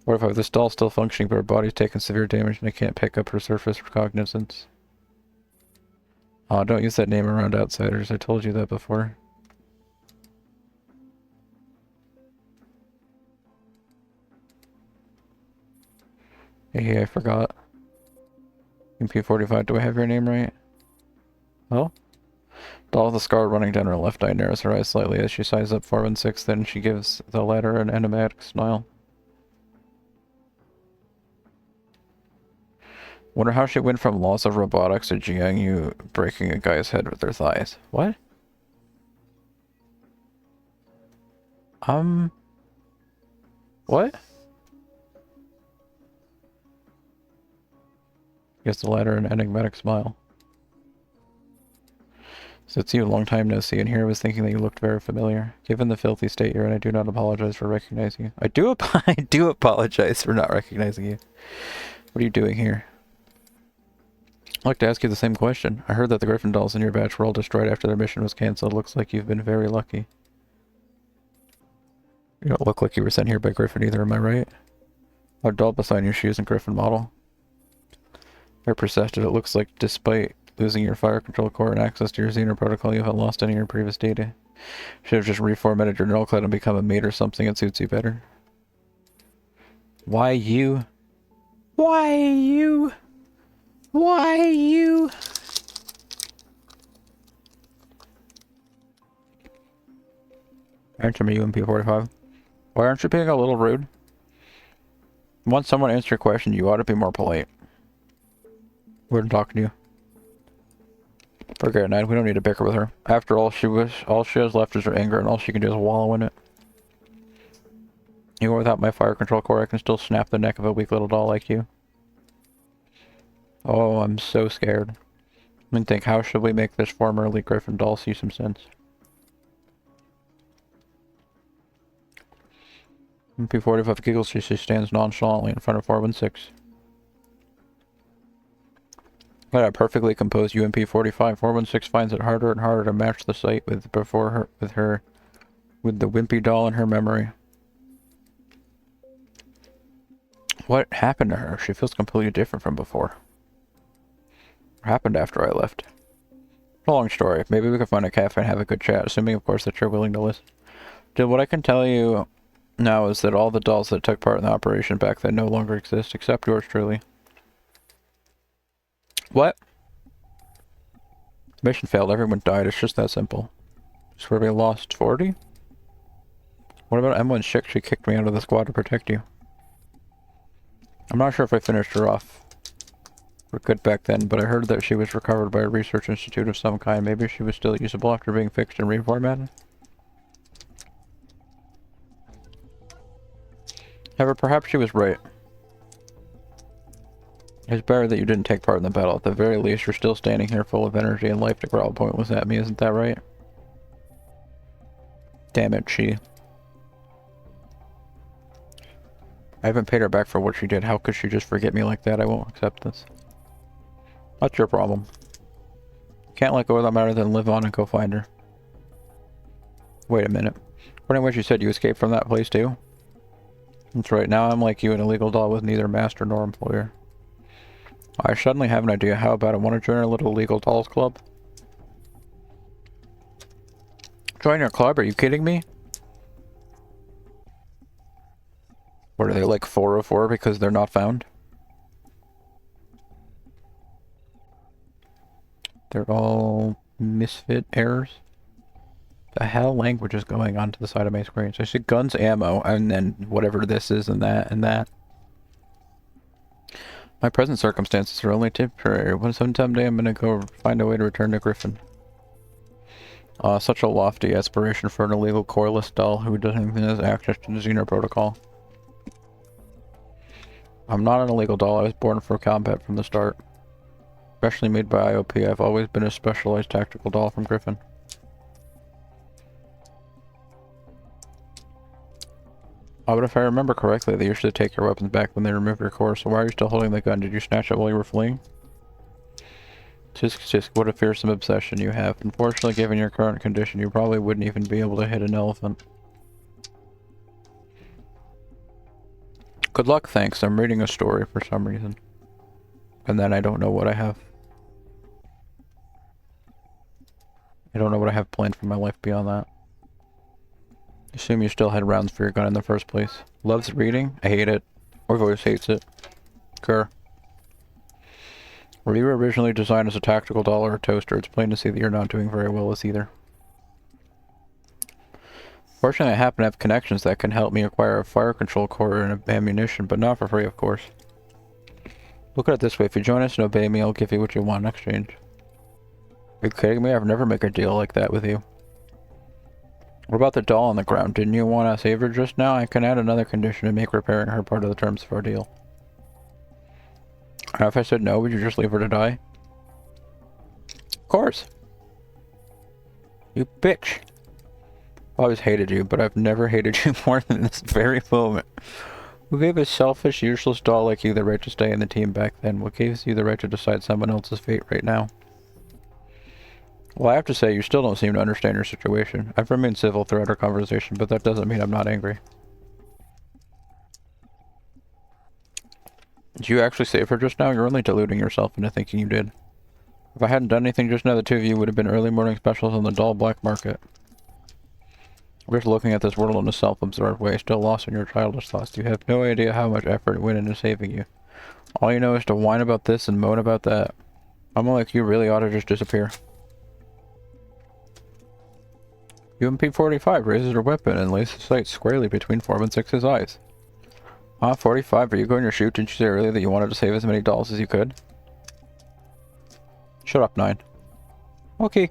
Speaker 1: What if this doll's still functioning but her body's taken severe damage and I can't pick up her surface recognizance? Oh, don't use that name around outsiders. I told you that before. Hey, I forgot. MP45, do I have your name right? Oh? Doll with a scar running down her left eye narrows her eyes slightly as she sighs up 416, then she gives the latter an enigmatic smile. Wonder how she went from laws of robotics to Jiangyu breaking a guy's head with their thighs. What? What? Gives the latter an enigmatic smile. So it's you, long time no see, and here I was thinking that you looked very familiar. Given the filthy state you're in, I do not apologize for recognizing you. I do apologize for not recognizing you. What are you doing here? I'd like to ask you the same question. I heard that the Griffin dolls in your batch were all destroyed after their mission was cancelled. Looks like you've been very lucky. You don't look like you were sent here by Griffin either, am I right? Our doll beside your shoes and Griffin model. Very perceptive. It looks like despite losing your fire control core and access to your Xener protocol, you haven't lost any of your previous data. Should have just reformatted your neural cloud and become a mate or something. It suits you better. Why you? Why you? Why you? Answer me, UMP45. Why aren't you being a little rude? Once someone answers your question, you ought to be more polite. We're talking to you. Forget it, Nine. We don't need to bicker with her. After all, all she has left is her anger, and all she can do is wallow in it. Even without my fire control core, I can still snap the neck of a weak little doll like you. Oh, I'm so scared. I mean, think, how should we make this formerly Griffin doll see some sense? MP45 giggles, she stands nonchalantly in front of 416. But a perfectly composed UMP45. 416 finds it harder and harder to match the sight with the wimpy doll in her memory. What happened to her? She feels completely different from before. What happened after I left? A long story. Maybe we could find a cafe and have a good chat, assuming, of course, that you're willing to listen. Dude, what I can tell you now is that all the dolls that took part in the operation back then no longer exist, except yours truly. What? Mission failed. Everyone died. It's just that simple. Swear we lost 40? What about M1's chick? She kicked me out of the squad to protect you. I'm not sure if I finished her off for good back then, but I heard that she was recovered by a research institute of some kind. Maybe she was still usable after being fixed and reformatted? However, perhaps she was right. It's better that you didn't take part in the battle. At the very least, you're still standing here full of energy and life to growl pointless at me, isn't that right? Damn it, she. I haven't paid her back for what she did. How could she just forget me like that? I won't accept this. That's your problem. Can't let go of that matter, then live on and go find her. Wait a minute. According to what you said, you escaped from that place too? That's right, now I'm like you, an illegal doll with neither master nor employer. I suddenly have an idea. How about it? Want to join our little illegal dolls club? Join your club? Are you kidding me? What are they, like 404 because they're not found? They're all misfit errors. The hell language is going on to the side of my screen? So I see guns, ammo, and then whatever this is and that and that. My present circumstances are only temporary. Someday I'm gonna go find a way to return to Griffin. Such a lofty aspiration for an illegal coreless doll who doesn't even have access to the Xeno protocol. I'm not an illegal doll. I was born for combat from the start. Especially made by IOP. I've always been a specialized tactical doll from Griffin. Oh, but if I remember correctly, they usually take your weapons back when they remove your core, so why are you still holding the gun? Did you snatch it while you were fleeing? Just what a fearsome obsession you have. Unfortunately, given your current condition, you probably wouldn't even be able to hit an elephant. Good luck, thanks. I'm reading a story for some reason. And then I don't know what I have. I don't know what I have planned for my life beyond that. Assume you still had rounds for your gun in the first place. Loves reading? I hate it. Or voice hates it. Kerr. Were you originally designed as a tactical doll or a toaster? It's plain to see that you're not doing very well as either. Fortunately, I happen to have connections that can help me acquire a fire control core and ammunition, but not for free, of course. Look at it this way, if you join us and obey me, I'll give you what you want in exchange. Are you kidding me? I've never made a deal like that with you. What about the doll on the ground? Didn't you want to save her just now? I can add another condition and make repairing her part of the terms of our deal. And if I said no, would you just leave her to die? Of course. You bitch. I always hated you, but I've never hated you more than this very moment. Who gave a selfish, useless doll like you the right to stay in the team back then? What gives you the right to decide someone else's fate right now? Well, I have to say, you still don't seem to understand your situation. I've remained civil throughout our conversation, but that doesn't mean I'm not angry. Did you actually save her just now? You're only deluding yourself into thinking you did. If I hadn't done anything just now, the two of you would have been early morning specials on the doll black market. We're just looking at this world in a self-absorbed way, still lost in your childish thoughts. You have no idea how much effort went into saving you. All you know is to whine about this and moan about that. Someone like you really ought to just disappear. UMP-45 raises her weapon and lays the sight squarely between 416's eyes. 45, are you going to shoot? Didn't you say earlier that you wanted to save as many dolls as you could? Shut up, 9. Okay.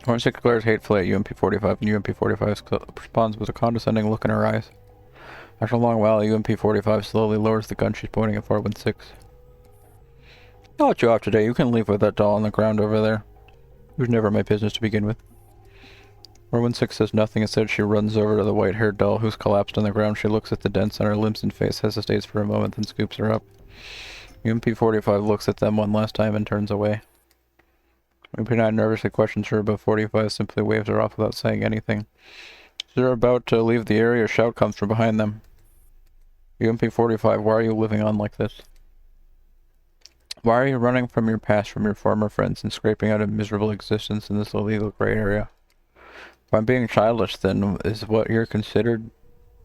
Speaker 1: 416 glares hatefully at UMP-45, and UMP-45 responds with a condescending look in her eyes. After a long while, UMP-45 slowly lowers the gun she's pointing at 416. I'll let you off today. You can leave with that doll on the ground over there. It was never my business to begin with. 416 says nothing. Instead, she runs over to the white-haired doll who's collapsed on the ground. She looks at the dents on her limbs and face, hesitates for a moment, then scoops her up. UMP-45 looks at them one last time and turns away. UMP-9 nervously questions her, but 45 simply waves her off without saying anything. As they're about to leave the area, a shout comes from behind them. UMP-45, why are you living on like this? Why are you running from your past, from your former friends, and scraping out a miserable existence in this illegal gray area? If I'm being childish, then is what you're considered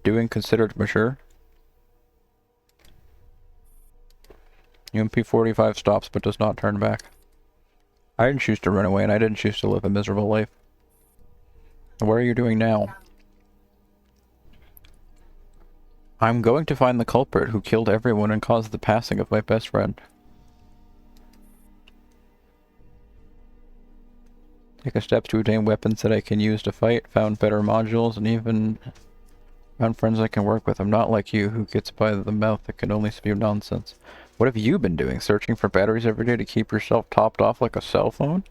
Speaker 1: mature? UMP-45 stops but does not turn back. I didn't choose to run away, and I didn't choose to live a miserable life. What are you doing now? I'm going to find the culprit who killed everyone and caused the passing of my best friend. Take a step to obtain weapons that I can use to fight, found better modules, and even found friends I can work with. I'm not like you, who gets by the mouth that can only spew nonsense. What have you been doing? Searching for batteries every day to keep yourself topped off like a cell phone?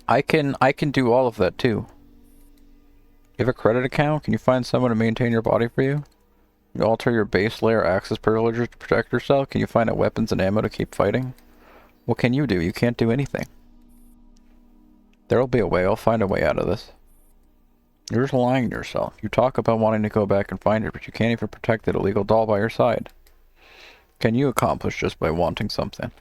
Speaker 1: I can do all of that too. You have a credit account? Can you find someone to maintain your body for you? Can you alter your base layer access privileges to protect yourself? Can you find out weapons and ammo to keep fighting? What can you do? You can't do anything. There'll be a way. I'll find a way out of this. You're just lying to yourself. You talk about wanting to go back and find it, but you can't even protect that illegal doll by your side. Can you accomplish just by wanting something?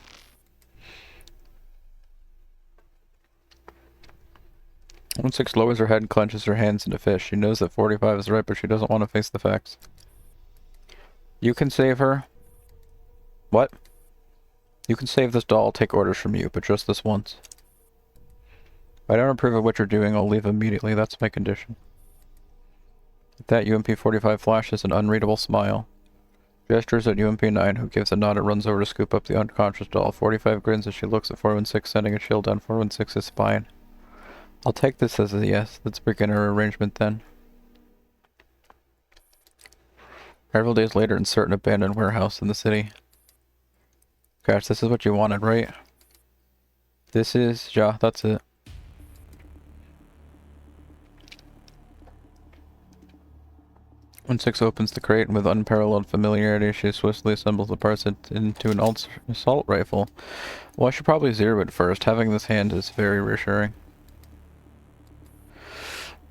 Speaker 1: When 6 lowers her head and clenches her hands into fist. She knows that 45 is right, but she doesn't want to face the facts. You can save her. What? You can save this doll, I'll take orders from you, but just this once. If I don't approve of what you're doing, I'll leave immediately. That's my condition. With that, UMP-45 flashes an unreadable smile. Gestures at UMP-9, who gives a nod and runs over to scoop up the unconscious doll. 45 grins as she looks at 416, sending a chill down 416's spine. I'll take this as a yes. Let's begin our arrangement then. Several days later, in certain abandoned warehouse in the city. Gosh, this is what you wanted, right? This is... yeah, that's it. When 6 opens the crate, and with unparalleled familiarity, she swiftly assembles the parts into an assault rifle. Well, I should probably zero it first. Having this hand is very reassuring.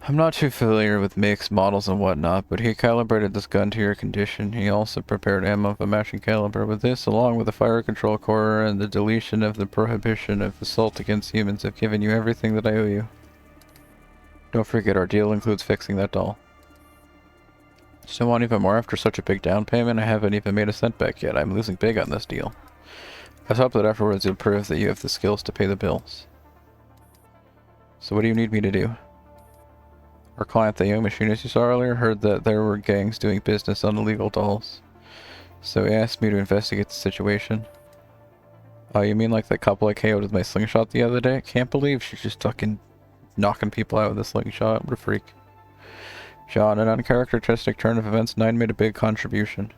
Speaker 1: I'm not too familiar with makes, models, and whatnot, but he calibrated this gun to your condition. He also prepared ammo of a matching caliber. With this, along with the fire control core and the deletion of the prohibition of assault against humans, I've given you everything that I owe you. Don't forget, our deal includes fixing that doll. Still want even more after such a big down payment? I haven't even made a cent back yet. I'm losing big on this deal. I hope that afterwards you'll prove that you have the skills to pay the bills. So what do you need me to do? Our client, the young machinist you saw earlier, heard that there were gangs doing business on illegal dolls. So he asked me to investigate the situation. Oh, you mean like that couple I KO'd with my slingshot the other day? Can't believe she's just fucking knocking people out with a slingshot. What a freak. John, an uncharacteristic turn of events, 9 made a big contribution.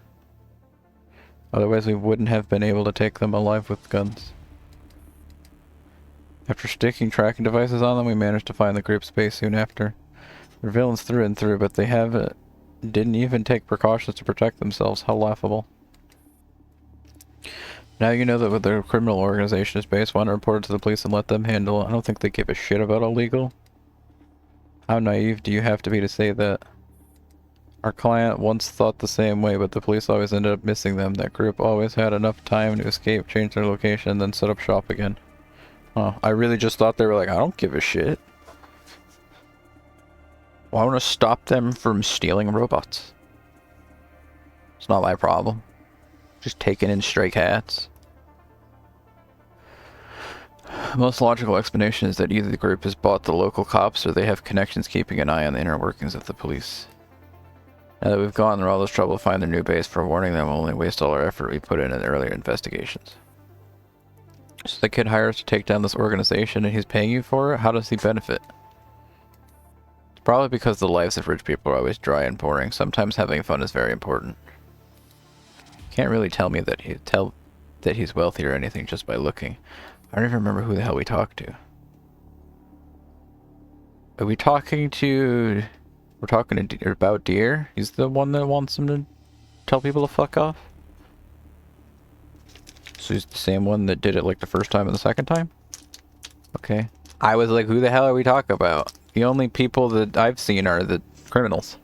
Speaker 1: Otherwise we wouldn't have been able to take them alive with guns. After sticking tracking devices on them, we managed to find the group's base soon after. They're villains through and through, but they didn't even take precautions to protect themselves. How laughable. Now you know that where their criminal organization is based, why not report it to the police and let them handle it? I don't think they give a shit about illegal. How naive do you have to be to say that? Our client once thought the same way, but the police always ended up missing them. That group always had enough time to escape, change their location, and then set up shop again. Oh, I really just thought they were like, I don't give a shit. Well, I want to stop them from stealing robots. It's not my problem. Just taking in stray cats. The most logical explanation is that either the group has bought the local cops or they have connections keeping an eye on the inner workings of the police. Now that we've gone through all this trouble to find their new base, for warning them will only waste all our effort we put in earlier investigations. So the kid hires to take down this organization and he's paying you for it? How does he benefit? It's probably because the lives of rich people are always dry and boring. Sometimes having fun is very important. Can't really tell me that he's wealthy or anything just by looking. I don't even remember who the hell we talked to. Are we talking to... We're talking to about Deer? He's the one that wants him to tell people to fuck off? So he's the same one that did it like the first time and the second time? Okay. I was like, who the hell are we talking about? The only people that I've seen are the criminals.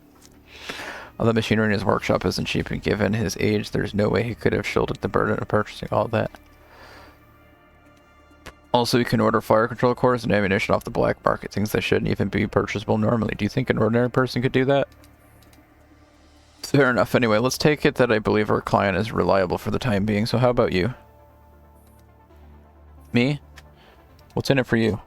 Speaker 1: All the machinery in his workshop isn't cheap, and given his age, there's no way he could have shouldered the burden of purchasing all that. Also, you can order fire control cores and ammunition off the black market, things that shouldn't even be purchasable normally. Do you think an ordinary person could do that? Fair enough. Anyway, let's take it that I believe our client is reliable for the time being, so how about you? Me? What's in it for you?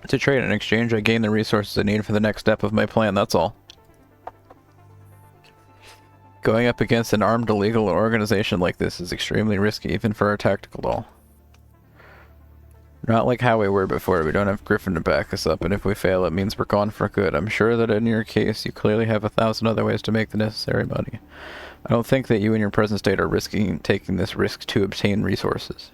Speaker 1: To trade. In exchange, I gain the resources I need for the next step of my plan, that's all. Going up against an armed illegal organization like this is extremely risky, even for a tactical doll. Not like how we were before, we don't have Griffin to back us up, and if we fail, it means we're gone for good. I'm sure that in your case, you clearly have 1,000 other ways to make the necessary money. I don't think that you in your present state are risking taking this risk to obtain resources.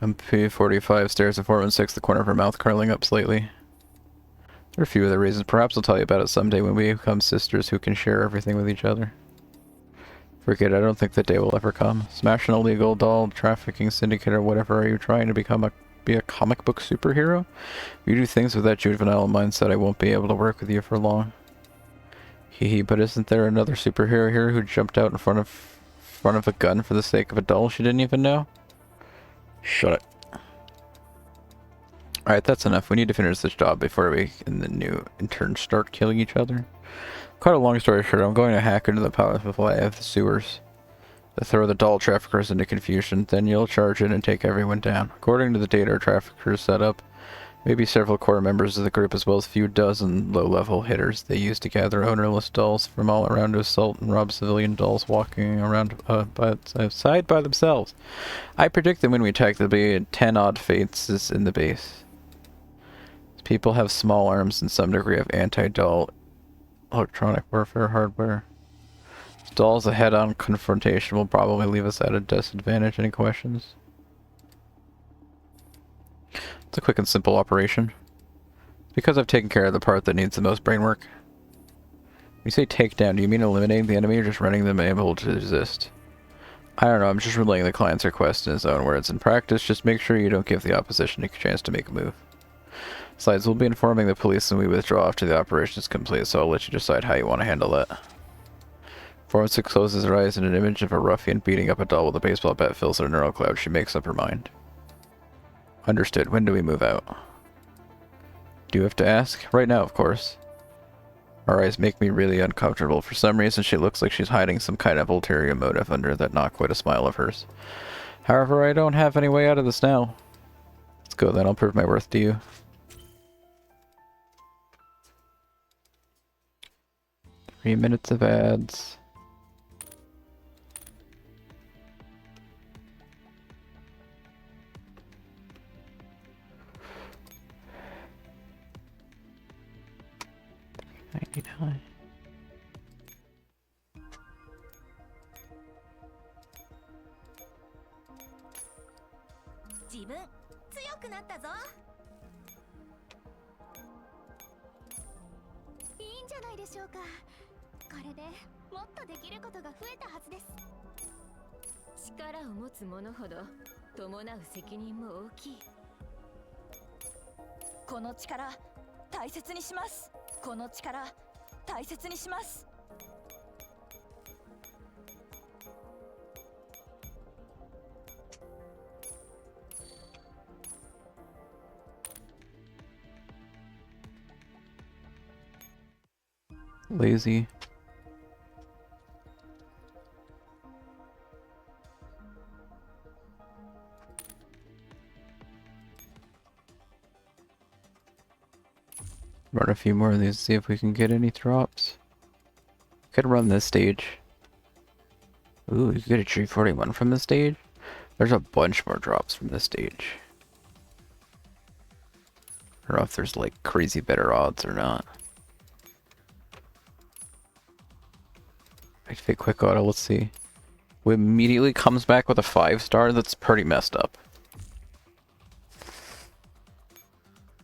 Speaker 1: MP45 stares at 416, the corner of her mouth curling up slightly. There are a few other reasons. Perhaps I'll tell you about it someday when we become sisters who can share everything with each other. Forget it, I don't think that day will ever come. Smash an illegal doll trafficking syndicate or whatever. Are you trying to be a comic book superhero? If you do things with that juvenile mindset, I won't be able to work with you for long. Hee, but isn't there another superhero here who jumped out in front of a gun for the sake of a doll she didn't even know? Shut it. Alright, that's enough. We need to finish this job before we and the new interns start killing each other. Quite a long story short, I'm going to hack into the power supply of the sewers to throw the doll traffickers into confusion. Then you'll charge in and take everyone down. According to the data our traffickers set up, maybe several core members of the group as well as a few dozen low-level hitters they use to gather ownerless dolls from all around to assault and rob civilian dolls walking around side by themselves. I predict that when we attack there'll be 10-odd faces in the base. People have small arms and some degree of anti-doll electronic warfare hardware. Dolls a head-on confrontation will probably leave us at a disadvantage. Any questions? It's a quick and simple operation. Because I've taken care of the part that needs the most brain work. When you say take down, do you mean eliminating the enemy or just running them able to resist? I don't know, I'm just relaying the client's request in his own words. In practice, just make sure you don't give the opposition a chance to make a move. Besides, we'll be informing the police when we withdraw after the operation is complete, so I'll let you decide how you want to handle that. 416 closes her eyes and an image of a ruffian beating up a doll with a baseball bat fills her neural cloud. She makes up her mind. Understood. When do we move out? Do you have to ask? Right now, of course. Her eyes make me really uncomfortable. For some reason, she looks like she's hiding some kind of ulterior motive under that not quite a smile of hers. However, I don't have any way out of this now. Let's go then. I'll prove my worth to you. Three minutes of ads. $99.
Speaker 2: 自分強くなったぞ。いいんじゃないでしょうか。これでもっとできることが増えたはずです。力を持つ者ほど伴う責任も大きい。この力大切にします。この力大切にします。
Speaker 1: Lazy. Run a few more of these, see if we can get any drops. Could run this stage. Ooh, you get a G41 from this stage? There's a bunch more drops from this stage. I don't know if there's like crazy better odds or not. Activate quick auto, let's see. It immediately comes back with a 5-star, that's pretty messed up.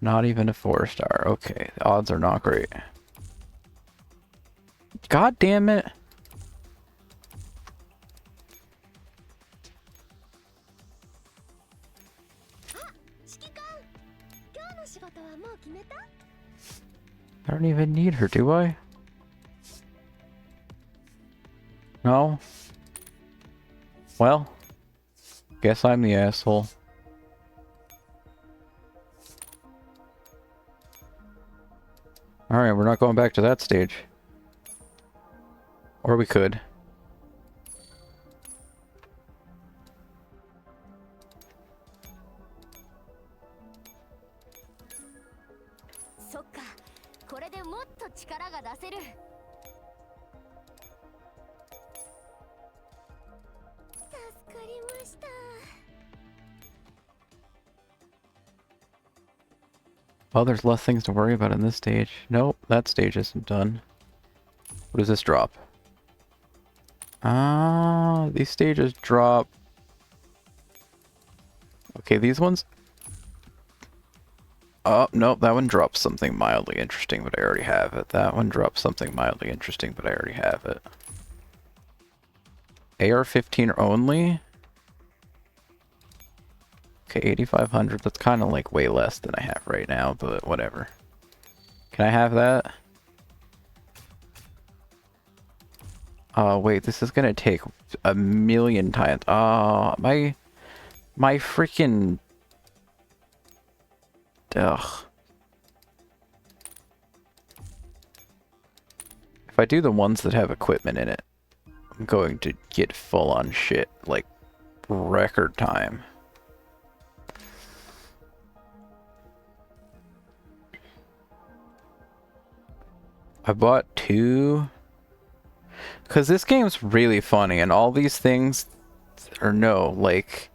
Speaker 1: Not even a 4-star, okay, the odds are not great. God damn it!
Speaker 2: 決めた?
Speaker 1: I don't even need her, do I? No? Well, guess I'm the asshole. Alright, we're not going back to that stage. Or we could.
Speaker 2: Soっか、これでもっと力が出せる。助かりました。
Speaker 1: Well, there's less things to worry about in this stage. Nope, that stage isn't done. What does this drop? Ah, these stages drop... Okay, these ones? Oh, nope, that one drops something mildly interesting, but I already have it. That one drops something mildly interesting, but I already have it. AR-15 only? Okay, 8,500. That's kind of like way less than I have right now, but whatever. Can I have that? Oh, wait, this is gonna take a million times. My freaking... Ugh. If I do the ones that have equipment in it, I'm going to get full on shit, like, record time. I bought 2... Because this game's really funny, and all these things... Or no, like...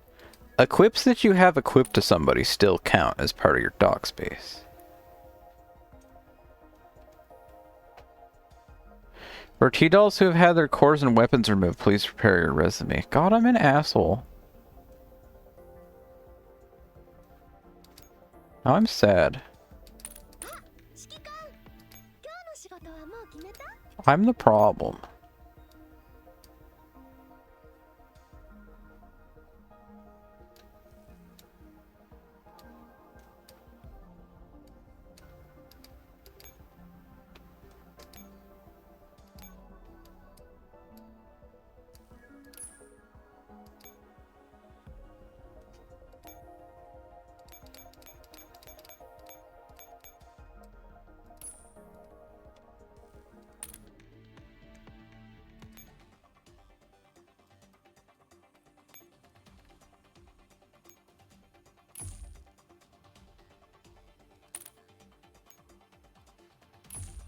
Speaker 1: Equips that you have equipped to somebody still count as part of your dock space. For T-Dolls who have had their cores and weapons removed, please prepare your resume. God, I'm an asshole. Now I'm sad. I'm the problem.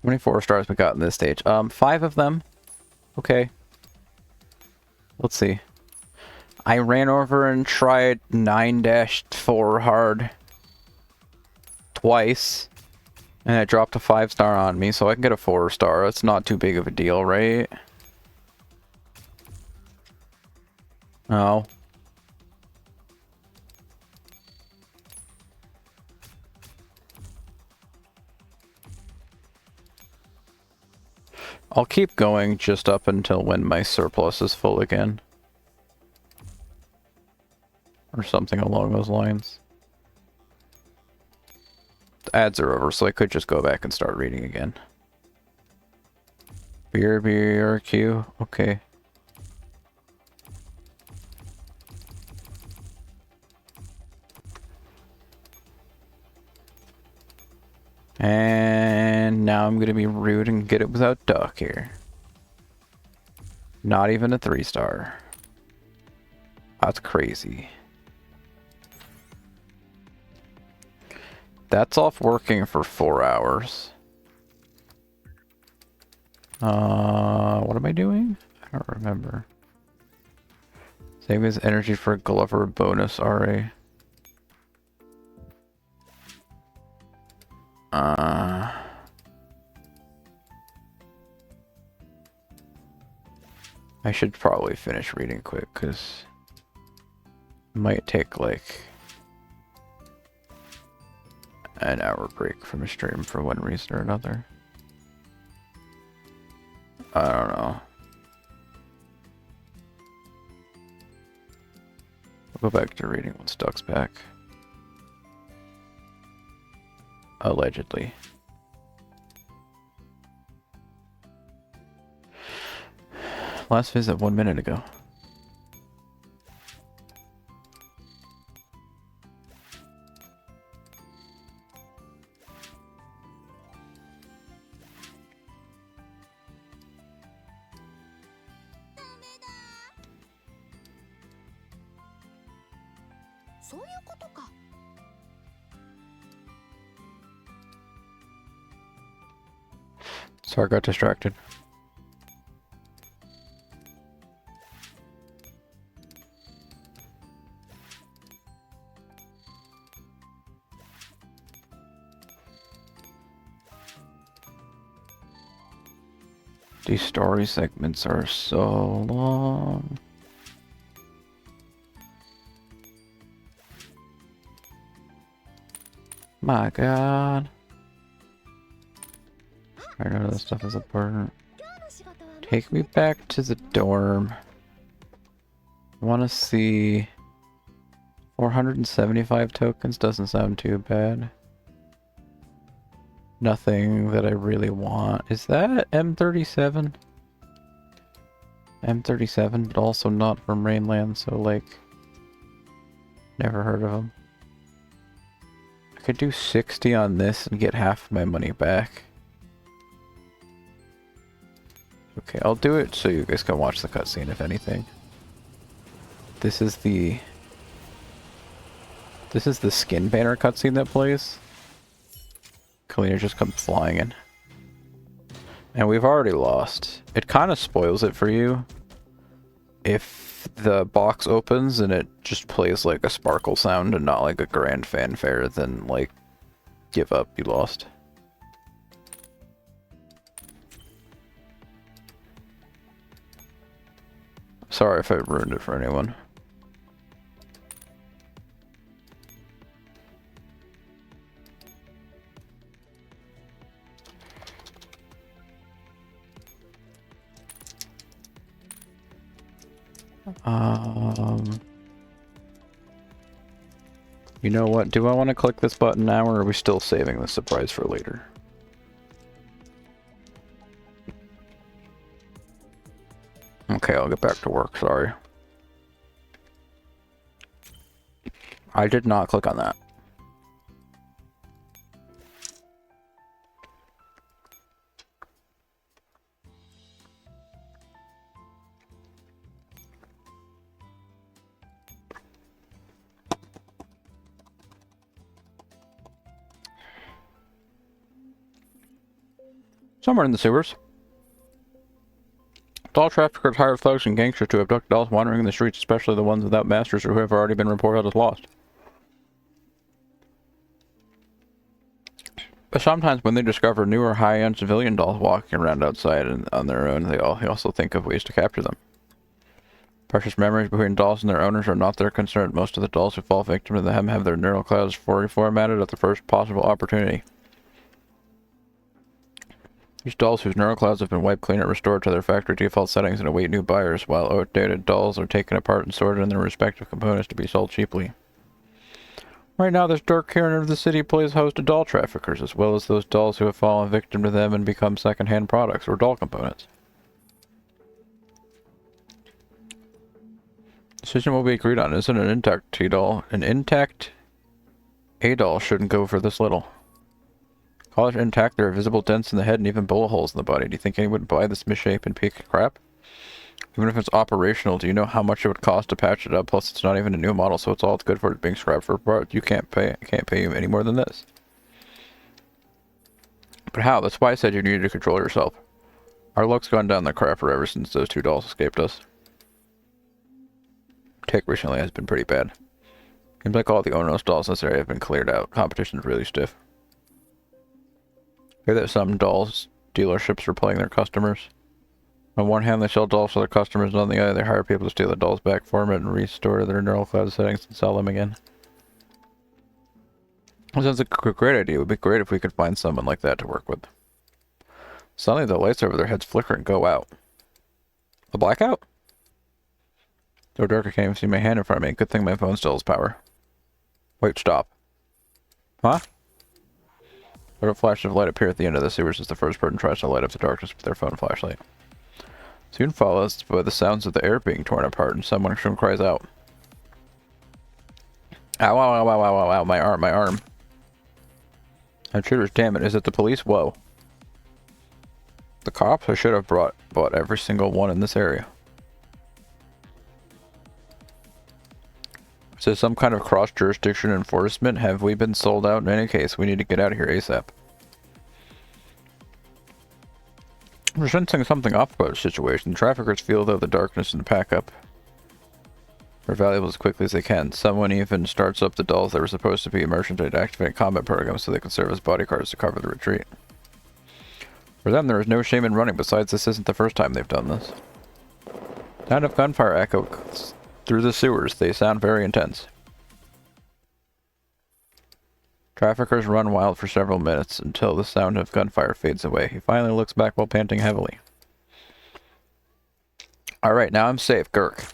Speaker 1: How many 4-stars we got in this stage? 5 of them. Okay. Let's see. I ran over and tried 9-4 hard twice, and it dropped a 5-star on me, so I can get a 4-star. That's not too big of a deal, right? Oh. I'll keep going just up until when my surplus is full again. Or something along those lines. The ads are over, so I could just go back and start reading again. BRQ, okay. And now I'm gonna be rude and get it without Duck here. Not even a 3-star. That's crazy. That's off working for 4 hours. What am I doing? I don't remember. Save his energy for Glover bonus RA. I should probably finish reading quick, because it might take like an hour break from a stream for one reason or another. I don't know. I'll go back to reading once Duck's back. Allegedly. Last visit 1 minute ago. Sorry, I got distracted. These story segments are so long. My god. I know this stuff is important. Take me back to the dorm. I want to see 475 tokens. Doesn't sound too bad. Nothing that I really want. Is that M37? M37, but also not from Rainland, so like, never heard of them. I could do 60 on this and get half of my money back. Okay, I'll do it so you guys can watch the cutscene if anything. This is the skin banner cutscene that plays. Kalina just comes flying in. And we've already lost. It kind of spoils it for you if the box opens and it just plays like a sparkle sound and not like a grand fanfare, then like give up, you lost. Sorry if I ruined it for anyone. You know what? Do I want to click this button now, or are we still saving the surprise for later? Okay, I'll get back to work, sorry. I did not click on that. Somewhere in the sewers. Doll traffickers hired thugs and gangsters to abduct dolls wandering in the streets, especially the ones without masters or who have already been reported as lost. But sometimes when they discover newer high-end civilian dolls walking around outside and on their own, they also think of ways to capture them. Precious memories between dolls and their owners are not their concern. Most of the dolls who fall victim to them have their neural clouds reformatted at the first possible opportunity. These dolls whose neural clouds have been wiped clean are restored to their factory default settings and await new buyers, while outdated dolls are taken apart and sorted in their respective components to be sold cheaply. Right now, this dark corner of the city plays host to doll traffickers, as well as those dolls who have fallen victim to them and become second-hand products or doll components. Decision will be agreed on. Isn't an intact T-doll? An intact A-doll shouldn't go for this little. Call it intact, there are visible dents in the head and even bullet holes in the body. Do you think anyone would buy this misshapen piece of crap? Even if it's operational, do you know how much it would cost to patch it up? Plus, it's not even a new model, so it's all it's good for. It's being scrapped for a part. You can't pay you any more than this. But how? That's why I said you needed to control yourself. Our luck's gone down the crapper ever since those two dolls escaped us. Tick recently has been pretty bad. Seems like all the Onos dolls in this area have been cleared out. Competition's really stiff. I hear that some dolls dealerships are playing their customers. On one hand, they sell dolls to their customers, and on the other, they hire people to steal the dolls back, format, and restore their neural cloud settings and sell them again. That sounds like a great idea. It would be great if we could find someone like that to work with. Suddenly, the lights over their heads flicker and go out. A blackout? So dark I can't even see my hand in front of me. Good thing my phone still has power. Wait, stop. Huh? But a flash of light appear at the end of the sewers as the first person tries to light up the darkness with their phone flashlight. Soon follows by the sounds of the air being torn apart and someone cries out. Ow, ow, ow, ow, ow, ow, ow, my arm, my arm. Intruders, damn it, is it the police? Whoa. The cops? I should have bought every single one in this area. Is this some kind of cross-jurisdiction enforcement? Have we been sold out? In any case, we need to get out of here ASAP. We're sensing something off about the situation. Traffickers feel though the darkness and pack up their valuables as quickly as they can. Someone even starts up the dolls that were supposed to be immersion to activate combat programs so they can serve as bodyguards to cover the retreat. For them, there is no shame in running. Besides, this isn't the first time they've done this. Sound of gunfire echoes through the sewers. They sound very intense. Traffickers run wild for several minutes until the sound of gunfire fades away. He finally looks back while panting heavily. Alright, now I'm safe, Gurk.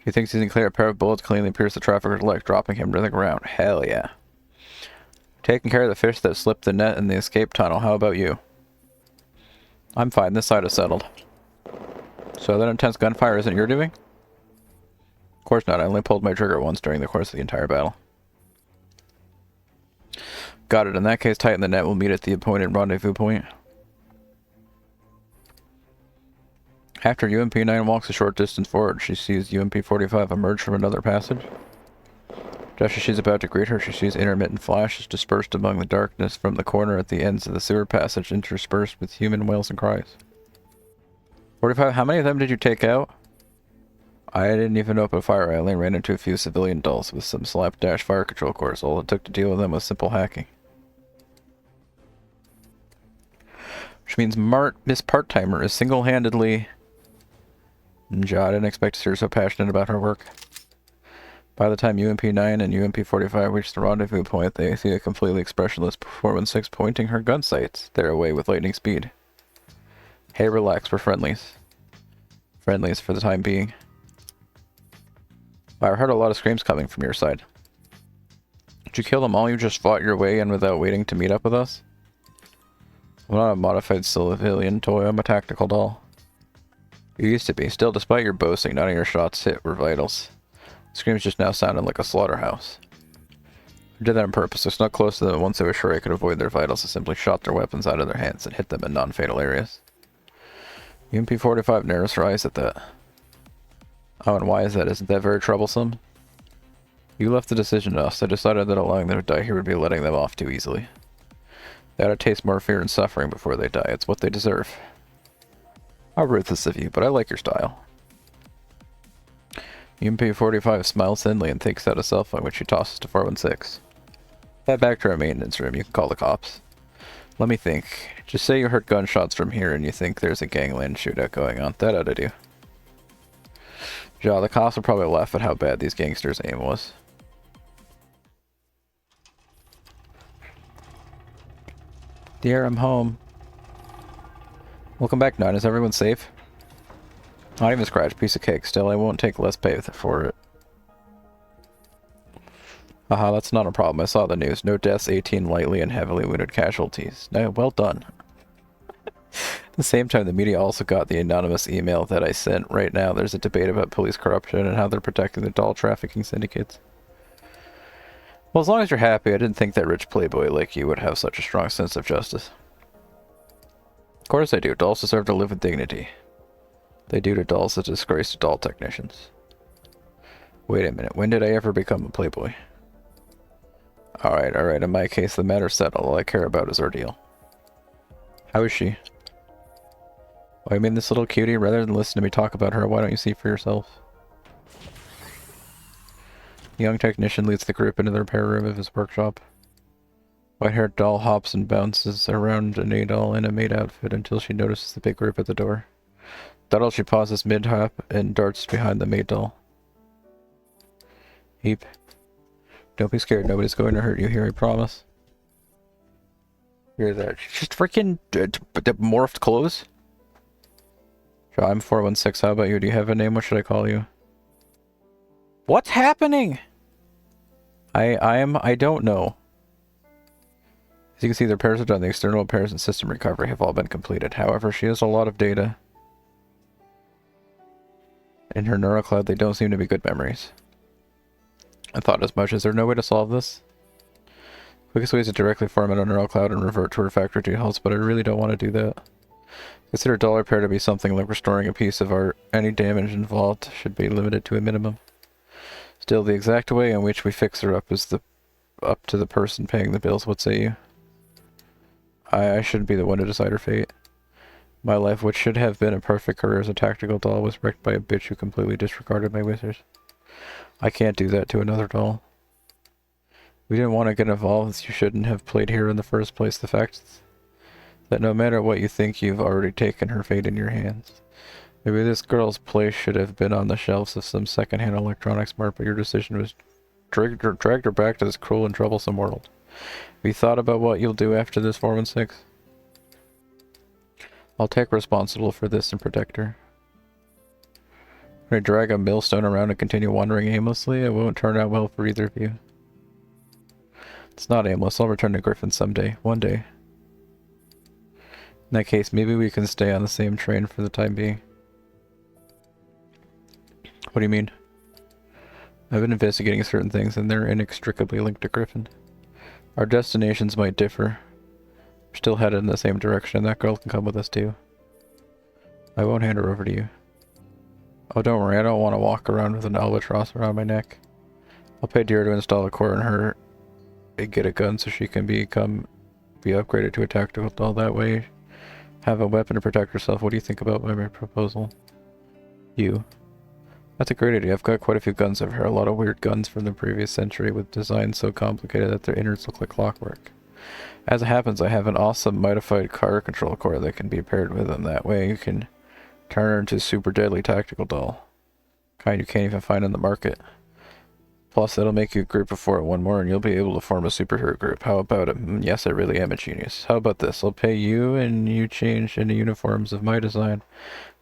Speaker 1: He thinks he can clear a pair of bullets cleanly pierce the trafficker's leg, dropping him to the ground. Hell yeah. Taking care of the fish that slipped the net in the escape tunnel. How about you? I'm fine. This side is settled. So that intense gunfire isn't your doing? Of course not. I only pulled my trigger once during the course of the entire battle. Got it. In that case, tighten the net. We'll meet at the appointed rendezvous point. After UMP-9 walks a short distance forward, she sees UMP-45 emerge from another passage. Just as she's about to greet her, she sees intermittent flashes dispersed among the darkness from the corner at the ends of the sewer passage, interspersed with human wails and cries. 45, how many of them did you take out? I didn't even open fire. I only ran into a few civilian dolls with some slapdash fire control cores. All it took to deal with them was simple hacking. Which means Miss Part-Timer is single-handedly... I didn't expect to see her so passionate about her work. By the time UMP-9 and UMP-45 reach the rendezvous point, they see a completely expressionless Performance 6 pointing her gun sights their way with lightning speed. Hey, relax, we're friendlies. Friendlies for the time being. I heard a lot of screams coming from your side. Did you kill them all? You just fought your way in without waiting to meet up with us? I'm not a modified civilian toy, I'm a tactical doll. You used to be. Still, despite your boasting, none of your shots hit were vitals. The screams just now sounded like a slaughterhouse. I did that on purpose. I snuck close to them, and once I was sure I could avoid their vitals, I simply shot their weapons out of their hands and hit them in non-fatal areas. UMP-45 narrows her eyes at that. Oh, and why is that? Isn't that very troublesome? You left the decision to us. I decided that allowing them to die here would be letting them off too easily. They ought to taste more fear and suffering before they die. It's what they deserve. How ruthless of you, but I like your style. UMP-45 smiles thinly and takes out a cell phone, which she tosses to 416. Head back to our maintenance room. You can call the cops. Let me think. Just say you heard gunshots from here and you think there's a gangland shootout going on. That ought to do. Ja, the cops will probably laugh at how bad these gangsters' aim was. Dear, I'm home. Welcome back, 9. Is everyone safe? Not even a scratch. Piece of cake. Still, I won't take less pay for it. Haha, that's not a problem. I saw the news. No deaths, 18 lightly and heavily wounded casualties. No, well done. At the same time, the media also got the anonymous email that I sent. Right now, there's a debate about police corruption and how they're protecting the doll trafficking syndicates. Well, as long as you're happy, I didn't think that rich playboy like you would have such a strong sense of justice. Of course I do. Dolls deserve to live with dignity. They do to dolls a disgrace to doll technicians. Wait a minute. When did I ever become a playboy? Alright, alright. In my case, the matter's settled. All I care about is ordeal. How is she? Oh, I mean, this little cutie, rather than listen to me talk about her, why don't you see for yourself? The young technician leads the group into the repair room of his workshop. White-haired doll hops and bounces around an A-doll in a maid outfit until she notices the big group at the door. Startled, she pauses mid-hop and darts behind the maid doll. Heap. Don't be scared, nobody's going to hurt you here, I promise. Hear that? She's just freaking morphed clothes? Sure, I'm 416, how about you? Do you have a name? What should I call you? What's happening? I don't know. As you can see, the repairs are done. The external repairs and system recovery have all been completed. However, she has a lot of data. In her neural cloud, they don't seem to be good memories. I thought as much. Is there no way to solve this? Quickest way is to directly format a neural cloud and revert to her factory details, but I really don't want to do that. Consider doll repair to be something like restoring a piece of art. Any damage involved should be limited to a minimum. Still, the exact way in which we fix her up is up to the person paying the bills. What say you? I shouldn't be the one to decide her fate. My life, which should have been a perfect career as a tactical doll, was wrecked by a bitch who completely disregarded my wishes. I can't do that to another doll. We didn't want to get involved. You shouldn't have played here in the first place. The fact that no matter what you think, you've already taken her fate in your hands. Maybe this girl's place should have been on the shelves of some second-hand electronics mart, but your decision was dragged her back to this cruel and troublesome world. Have you thought about what you'll do after this 416? I'll take responsible for this and protect her. When I drag a millstone around and continue wandering aimlessly, it won't turn out well for either of you. It's not aimless. I'll return to Griffin someday. One day. In that case, maybe we can stay on the same train for the time being. What do you mean? I've been investigating certain things, and they're inextricably linked to Griffin. Our destinations might differ. We're still headed in the same direction, and that girl can come with us too. I won't hand her over to you. Oh, don't worry, I don't want to walk around with an albatross around my neck. I'll pay dear to install a core in her and get a gun so she can be upgraded to a tactical doll. That way, have a weapon to protect herself. What do you think about my proposal? You. That's a great idea. I've got quite a few guns of her. A lot of weird guns from the previous century with designs so complicated that their innards look like clockwork. As it happens, I have an awesome modified car control core that can be paired with them. That way you can turn her into a super deadly tactical doll. Kind you can't even find on the market. Plus, it'll make you a group of 4 at one more, and you'll be able to form a superhero group. How about it? Yes, I really am a genius. How about this? I'll pay you, and you change into uniforms of my design.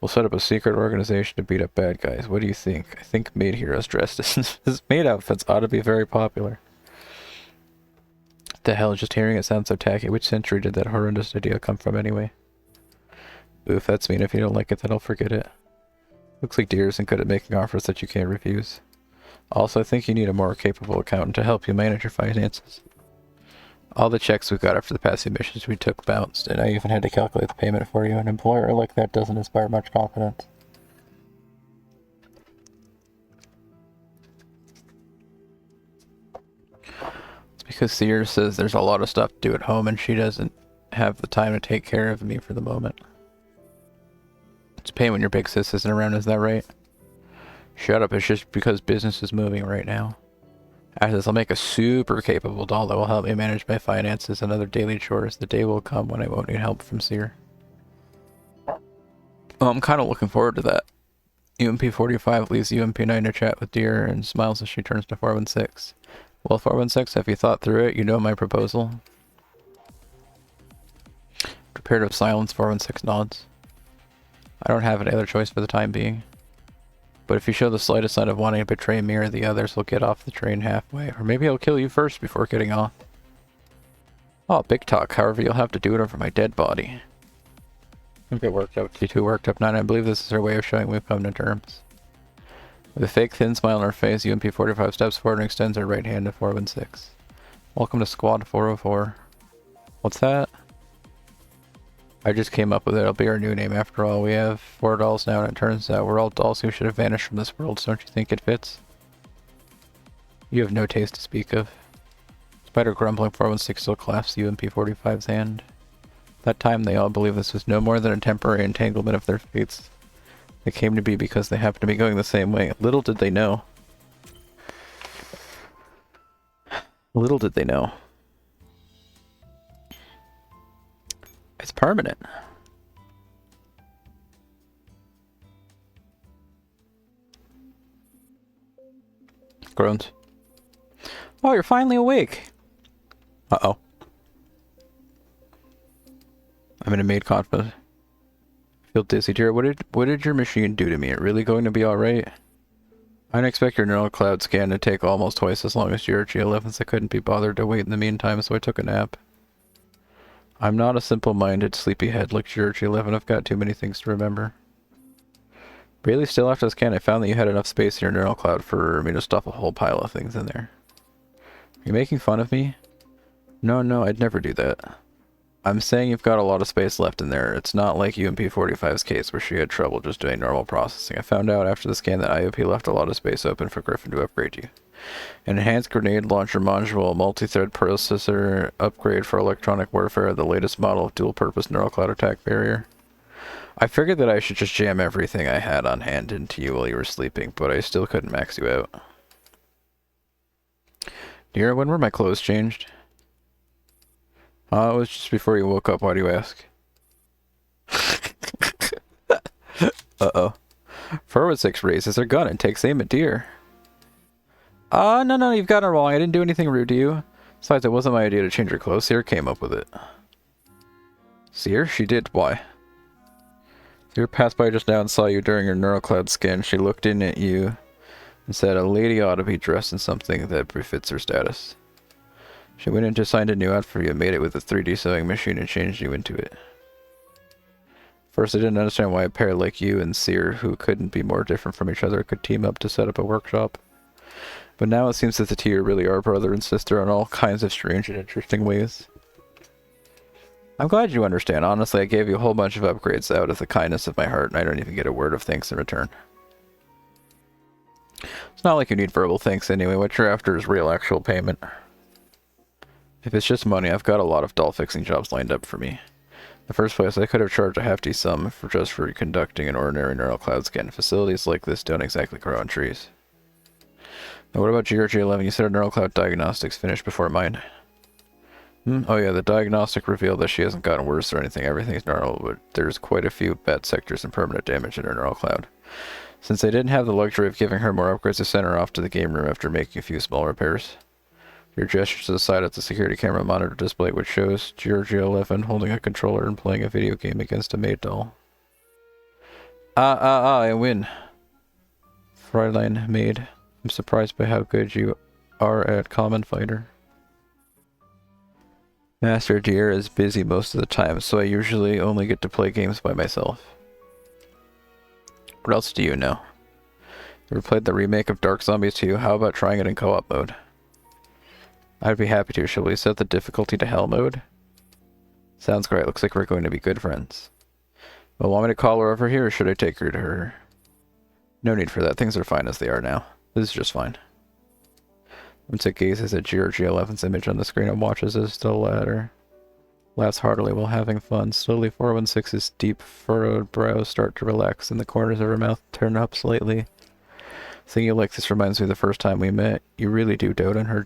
Speaker 1: We'll set up a secret organization to beat up bad guys. What do you think? I think maid heroes dressed as maid outfits ought to be very popular. The hell, just hearing it sounds so tacky. Which century did that horrendous idea come from anyway? Oof, that's mean. If you don't like it, then I'll forget it. Looks like Deer isn't good at making offers that you can't refuse. Also, I think you need a more capable accountant to help you manage your finances. All the checks we got after the past few missions we took bounced, and I even had to calculate the payment for you. An employer like that doesn't inspire much confidence. It's because Sears says there's a lot of stuff to do at home, and she doesn't have the time to take care of me for the moment. It's a pain when your big sis isn't around, is that right? Shut up, it's just because business is moving right now. After this, I'll make a super capable doll that will help me manage my finances and other daily chores. The day will come when I won't need help from Seer. Well, I'm kind of looking forward to that. UMP-45 leaves UMP-9 to chat with Deer and smiles as she turns to 416. Well, 416, have you thought through it? You know my proposal. Prepared of silence, 416 nods. I don't have any other choice for the time being. But if you show the slightest sign of wanting to betray me or the others, he'll get off the train halfway. Or maybe he'll kill you first before getting off. Oh, big talk. However, you'll have to do it over my dead body. Don't get worked up. She's too worked up now, and I believe this is her way of showing we've come to terms. With a fake thin smile on her face, UMP-45 steps forward and extends her right hand to 416. Welcome to Squad 404. What's that? I just came up with it. It'll be our new name after all. We have 4 dolls now, and it turns out we're all dolls who should have vanished from this world. So don't you think it fits? You have no taste to speak of. Despite her grumbling, 416 still clasps UMP-45's hand. That time they all believed this was no more than a temporary entanglement of their fates. They came to be because they happened to be going the same way. Little did they know. Little did they know. It's permanent. Groans. Oh, you're finally awake. Uh-oh. I'm in a maid confidence. Feel dizzy, dear. What did your machine do to me? It really going to be alright? I didn't expect your neural cloud scan to take almost twice as long as your G11s. I couldn't be bothered to wait in the meantime, so I took a nap. I'm not a simple-minded sleepyhead like GRG11. I've got too many things to remember. Really, still after this scan, I found that you had enough space in your neural cloud for me to stuff a whole pile of things in there. Are you making fun of me? No, I'd never do that. I'm saying you've got a lot of space left in there. It's not like UMP-45's case where she had trouble just doing normal processing. I found out after the scan that IOP left a lot of space open for Griffin to upgrade you. An enhanced grenade launcher module, multi-thread processor, upgrade for electronic warfare, the latest model of dual-purpose neural cloud attack barrier. I figured that I should just jam everything I had on hand into you while you were sleeping, but I still couldn't max you out. Dear, when were my clothes changed? It was just before you woke up. Why do you ask? Uh-oh. Forward 6 raises her gun and takes aim at Deer. No, you've got it wrong. I didn't do anything rude to you. Besides, it wasn't my idea to change her clothes. Seer came up with it. Seer? She did. Why? Seer passed by just now and saw you during your neurocloud scan. She looked in at you and said a lady ought to be dressed in something that befits her status. She went in to find a new outfit for you, made it with a 3D sewing machine, and changed you into it. First, I didn't understand why a pair like you and Seer, who couldn't be more different from each other, could team up to set up a workshop. But now it seems that the two really are brother and sister in all kinds of strange and interesting ways. I'm glad you understand. Honestly, I gave you a whole bunch of upgrades out of the kindness of my heart, and I don't even get a word of thanks in return. It's not like you need verbal thanks anyway. What you're after is real, actual payment. If it's just money, I've got a lot of doll fixing jobs lined up for me. In the first place, I could have charged a hefty sum just for conducting an ordinary neural cloud scan. Facilities like this don't exactly grow on trees. Now what about GRG11? You said our neural cloud diagnostics finished before mine. Oh yeah, the diagnostic revealed that she hasn't gotten worse or anything. Everything's normal, but there's quite a few bad sectors and permanent damage in her neural cloud. Since they didn't have the luxury of giving her more upgrades, they sent her off to the game room after making a few small repairs. Your gesture to the side of the security camera monitor display, which shows GRG11 holding a controller and playing a video game against a maid doll. I win. Frontline maid. I'm surprised by how good you are at Common Fighter. Master Deer is busy most of the time, so I usually only get to play games by myself. What else do you know? You ever played the remake of Dark Zombies 2? How about trying it in co-op mode? I'd be happy to. Shall we set the difficulty to hell mode? Sounds great. Looks like we're going to be good friends. Well, want me to call her over here, or should I take her to her? No need for that. Things are fine as they are now. This is just fine. Once it gazes at GRG11's image on the screen and watches as the latter laughs heartily while having fun. Slowly, 416's deep furrowed brows start to relax and the corners of her mouth turn up slightly. Thinking you like this reminds me of the first time we met. You really do dote on her,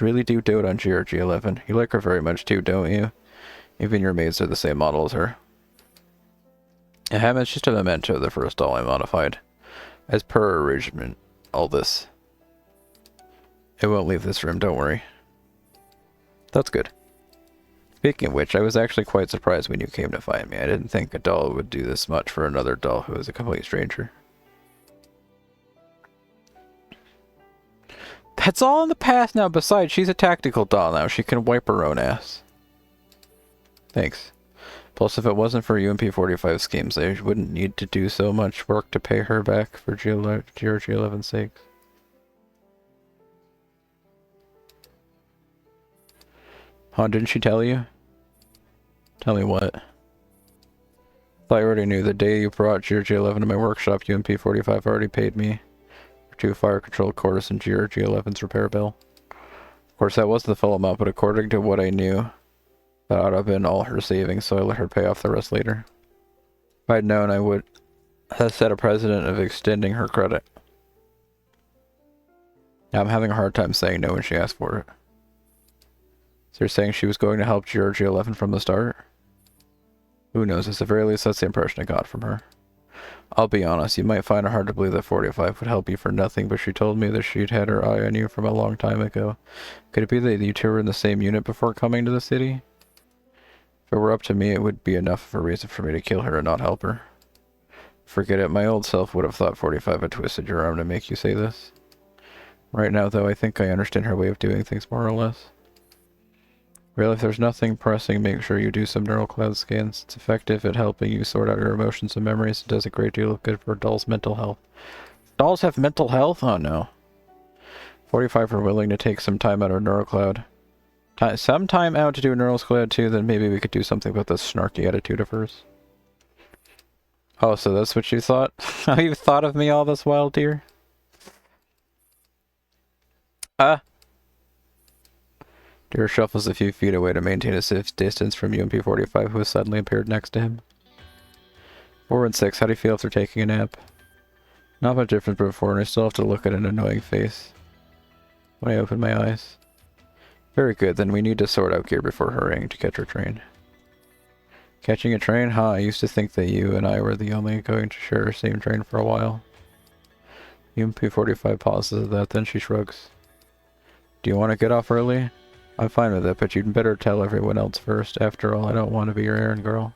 Speaker 1: really do dote on GRG11. You like her very much too, don't you? Even your maids are the same model as her. It's just a memento of the first doll I modified. As per arrangement, all this. It won't leave this room, don't worry. That's good. Speaking of which, I was actually quite surprised when you came to find me. I didn't think a doll would do this much for another doll who is a complete stranger. That's all in the past now. Besides, she's a tactical doll now. She can wipe her own ass. Thanks. Plus, if it wasn't for UMP-45 schemes, I wouldn't need to do so much work to pay her back for GRG11's sake. Huh, didn't she tell you? Tell me what? Thought you already knew. The day you brought GRG11 to my workshop, UMP-45 already paid me for 2 fire control cores and GRG11's repair bill. Of course, that wasn't the full amount, but according to what I knew, that ought to have been all her savings, so I let her pay off the rest later. If I'd known, I would have set a precedent of extending her credit. Now, I'm having a hard time saying no when she asked for it. So you're saying she was going to help GRG11 from the start? Who knows? At the very least, that's the impression I got from her. I'll be honest, you might find it hard to believe that 45 would help you for nothing, but she told me that she'd had her eye on you from a long time ago. Could it be that you two were in the same unit before coming to the city? If it were up to me, it would be enough of a reason for me to kill her and not help her. Forget it, my old self would have thought 45 had twisted your arm to make you say this. Right now, though, I think I understand her way of doing things more or less. Really, if there's nothing pressing, make sure you do some neural cloud scans. It's effective at helping you sort out your emotions and memories. It does a great deal of good for dolls' mental health. Dolls have mental health? Oh no. 45 are willing to take some time out of neural cloud. Some time out to do neural cloud too, then maybe we could do something about this snarky attitude of hers. Oh, so that's what you thought? How you thought of me all this while, dear? Deer shuffles a few feet away to maintain a safe distance from UMP-45, who has suddenly appeared next to him. 4 and 6, how do you feel after taking a nap? Not much different before, and I still have to look at an annoying face when I open my eyes. Very good, then we need to sort out gear before hurrying to catch our train. Catching a train? Huh, I used to think that you and I were the only going to share the same train for a while. UMP-45 pauses at that, then she shrugs. Do you want to get off early? I'm fine with it, but you'd better tell everyone else first. After all, I don't want to be your errand girl.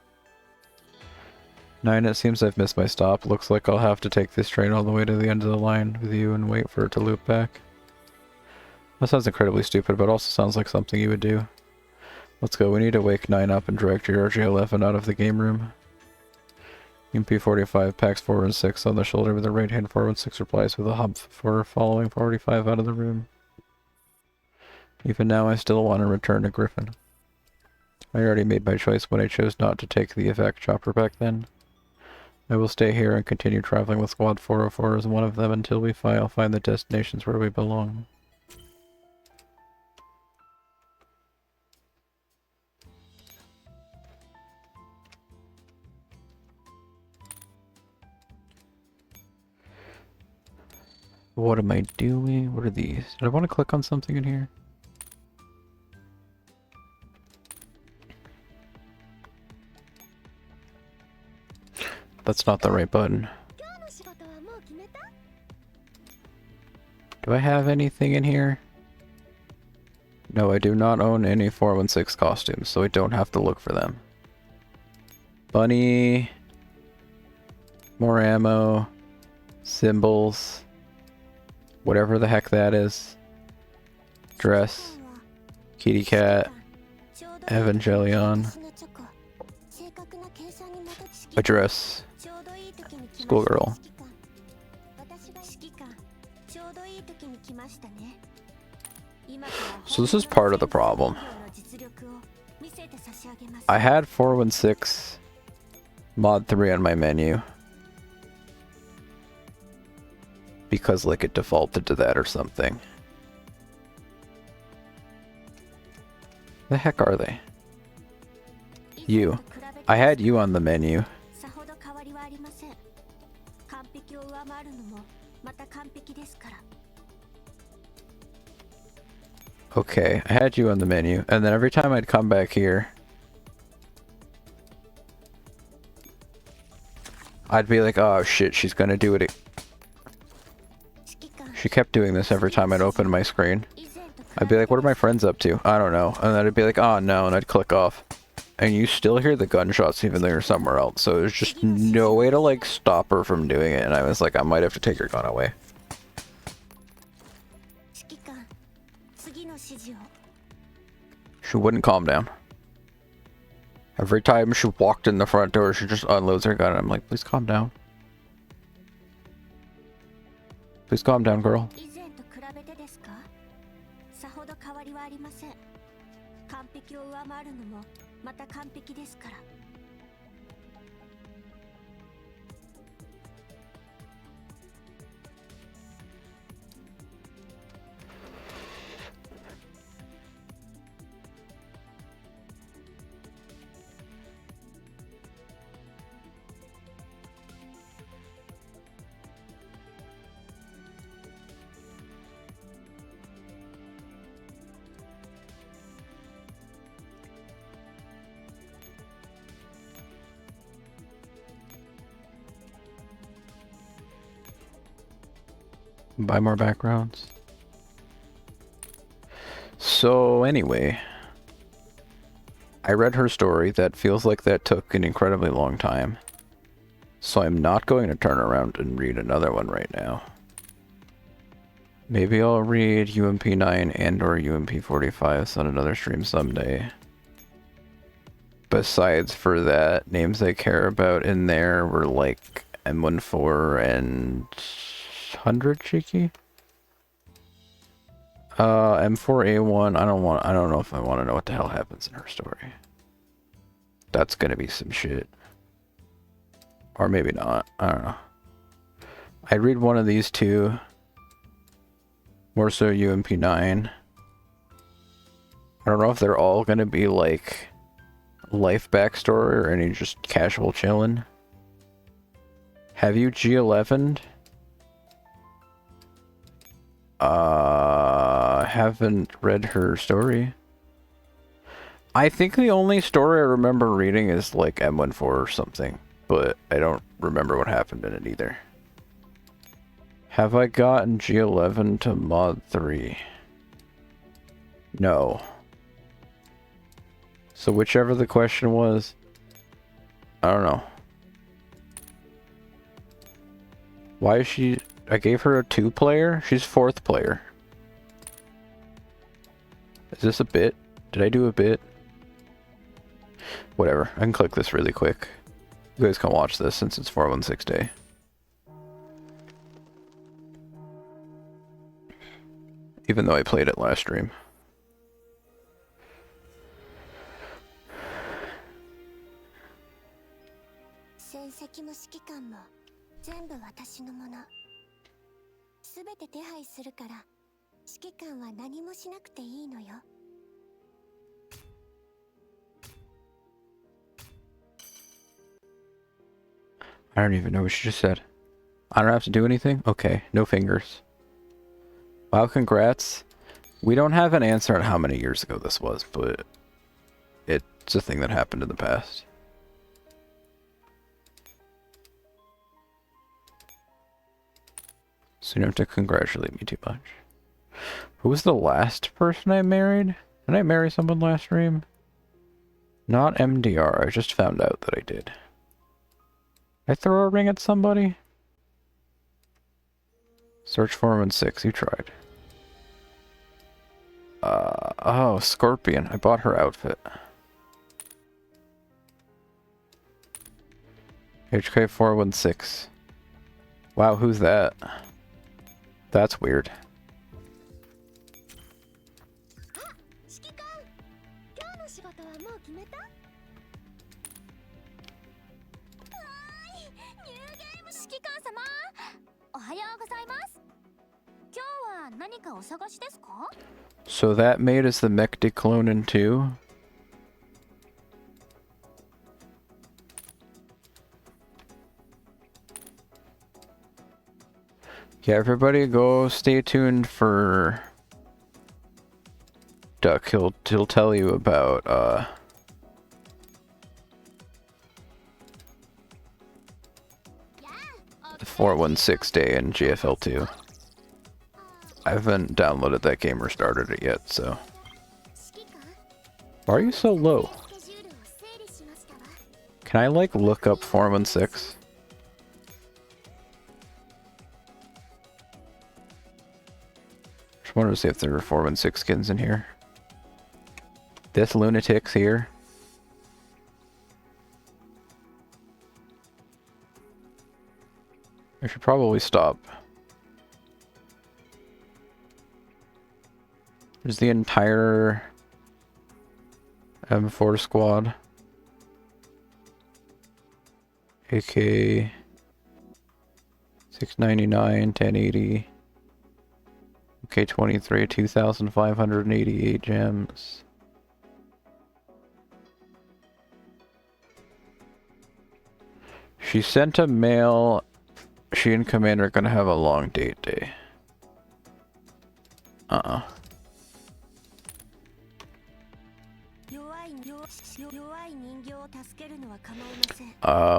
Speaker 1: 9, it seems I've missed my stop. Looks like I'll have to take this train all the way to the end of the line with you and wait for it to loop back. That sounds incredibly stupid, but also sounds like something you would do. Let's go. We need to wake 9 up and drag GRG11 out of the game room. UMP-45 packs 4 and 6 on the shoulder with the right hand. 4 and 6 replies with a hop for following 45 out of the room. Even now, I still want to return to Griffin. I already made my choice when I chose not to take the evac chopper back then. I will stay here and continue traveling with Squad 404 as one of them until we find the destinations where we belong. What am I doing? What are these? Did I want to click on something in here? That's not the right button. Do I have anything in here? No, I do not own any 416 costumes, so I don't have to look for them. Bunny. More ammo. Symbols. Whatever the heck that is. Dress. Kitty cat. Evangelion. Address. Schoolgirl. So this is part of the problem. I had 416 mod 3 on my menu because like it defaulted to that or something. The heck are they? You. I had you on the menu. Okay, I had you on the menu, and then every time I'd come back here, I'd be like, oh shit, she's gonna do it. She kept doing this every time I'd open my screen. I'd be like, what are my friends up to? I don't know. And then I'd be like, oh no, and I'd click off. And you still hear the gunshots even though you're somewhere else, so there's just no way to like stop her from doing it, and I was like, I might have to take your gun away. She wouldn't calm down. Every time she walked in the front door, she just unloads her gun, and I'm like, please calm down. Please calm down, girl. Buy more backgrounds. So anyway, I read her story. That feels like that took an incredibly long time. So I'm not going to turn around and read another one right now. Maybe I'll read UMP9 and or UMP45 on another stream someday. Besides for that, names I care about in there were like M14 and 100 Cheeky. M4A1, I don't know if I want to know what the hell happens in her story. That's gonna be some shit. Or maybe not, I don't know. I'd read one of these two. More so UMP9. I don't know if they're all gonna be like life backstory or any just casual chillin'. Have you G11'd? Haven't read her story. I think the only story I remember reading is like M14 or something, but I don't remember what happened in it either. Have I gotten G11 to mod 3? No. So whichever the question was, I don't know. Why is she... I gave her a 2-player? She's 4th player. Is this a bit? Did I do a bit? Whatever. I can click this really quick. You guys can watch this since it's 416 day. Even though I played it last stream.
Speaker 2: 戦績も指揮官も全部私のもの。すべて手配するから、指揮官は何もしなくていいのよ。
Speaker 1: I don't even know what she just said. I don't have to do anything? Okay, no fingers. Wow, congrats. We don't have an answer on how many years ago this was, but it's a thing that happened in the past. So you don't have to congratulate me too much. Who was the last person I married? Did I marry someone last stream? Not MDR, I just found out that I did. Did I throw a ring at somebody? Search 416, you tried. Oh, Scorpion. I bought her outfit. HK 416. Wow, who's that? That's weird. So that maid is the mech declonin too? Yeah, everybody go stay tuned for Duck. He'll tell you about the 416 day in GFL2. I haven't downloaded that game or started it yet, so. Why are you so low? Can I like look up 416? Just wanted to see if there were 416 skins in here. This lunatic's here. I should probably stop. There's the entire M4 squad. AK 699, 1080. AK 23, 2,588 gems. She sent a mail. She and Commander are gonna have a long date day.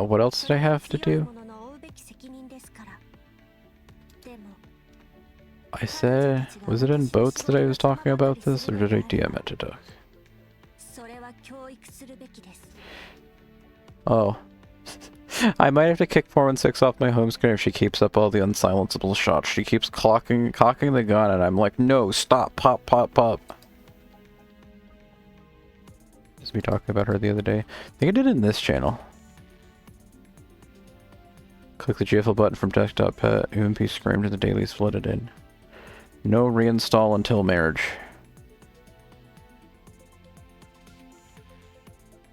Speaker 1: What else did I have to do? I said, was it in boats that I was talking about this, or did I DM it to Duck? Oh. I might have to kick 416 off my home screen if she keeps up all the unsilenceable shots. She keeps cocking the gun, and I'm like, no, stop, pop, pop, pop. Just be talking about her the other day. I think I did it in this channel. Click the GFL button from desktop pet. UMP screamed and the dailies flooded in. No reinstall until marriage.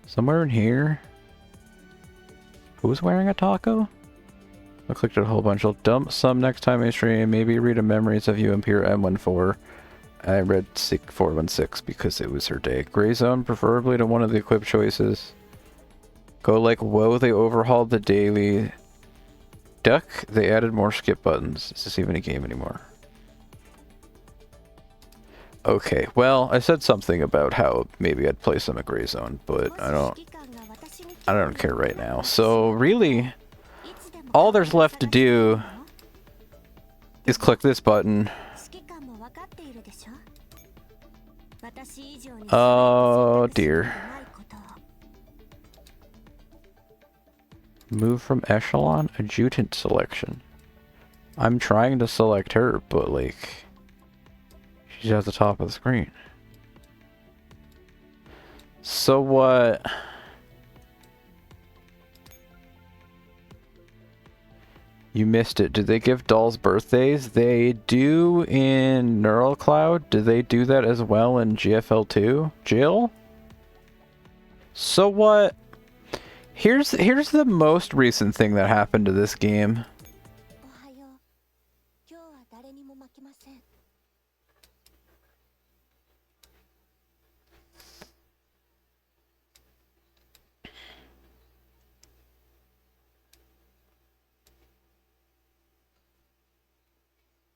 Speaker 1: Somewhere in here. Who's wearing a taco? I clicked a whole bunch. I'll dump some next time I stream. Maybe read a memories of UMP or M14. I read 416 because it was her day. Gray zone, preferably to one of the equip choices. Go like, whoa, they overhauled the daily. Duck, they added more skip buttons. Is this even a game anymore? Okay, well, I said something about how maybe I'd play some at Gray Zone, but I don't care right now. So really, all there's left to do is click this button. Oh dear. Move from echelon? Adjutant selection. I'm trying to select her, but like, she's at the top of the screen. So what? You missed it. Did they give dolls birthdays? They do in Neural Cloud. Do they do that as well in GFL 2? Jill? So what? Here's the most recent thing that happened to this game.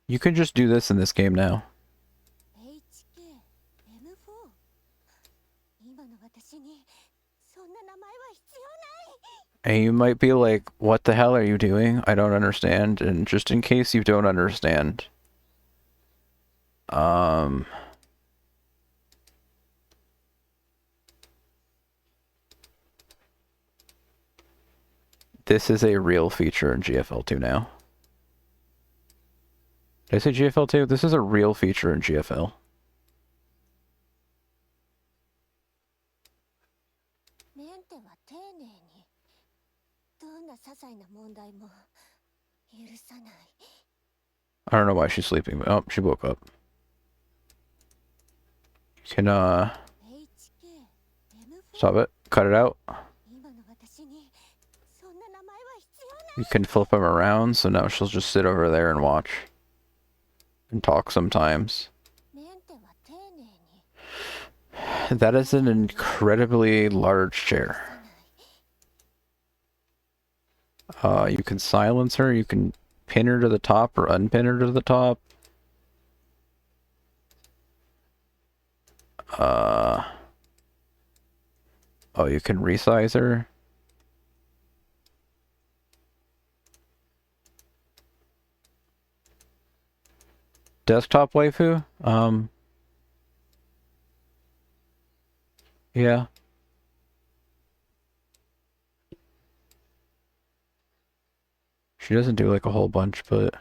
Speaker 1: You can just do this in this game now. And you might be like, what the hell are you doing? I don't understand. And just in case you don't understand, this is a real feature in GFL2 now. Did I say GFL2? This is a real feature in GFL. I don't know why she's sleeping, but oh, she woke up. You can, stop it. Cut it out. You can flip them around, so now she'll just sit over there and watch. And talk sometimes. That is an incredibly large chair. You can silence her, you can pin her to the top or unpin her to the top. Oh, you can resize her. Desktop waifu? Yeah. She doesn't do like a whole bunch, but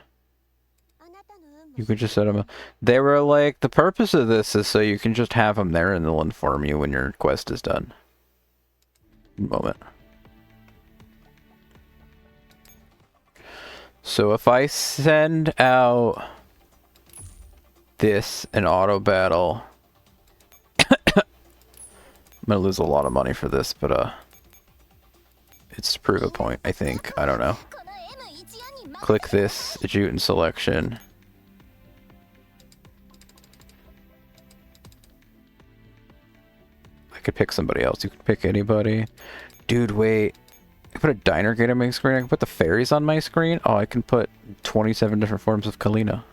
Speaker 1: you could just set them up. They were like, the purpose of this is so you can just have them there and they'll inform you when your quest is done. Moment. So if I send out this in auto battle, I'm gonna lose a lot of money for this, but it's to prove a point, I think. I don't know. Click this adjutant selection. I could pick somebody else. You could pick anybody. Dude, wait. I put a diner gate on my screen. I can put the fairies on my screen. Oh, I can put 27 different forms of Kalina.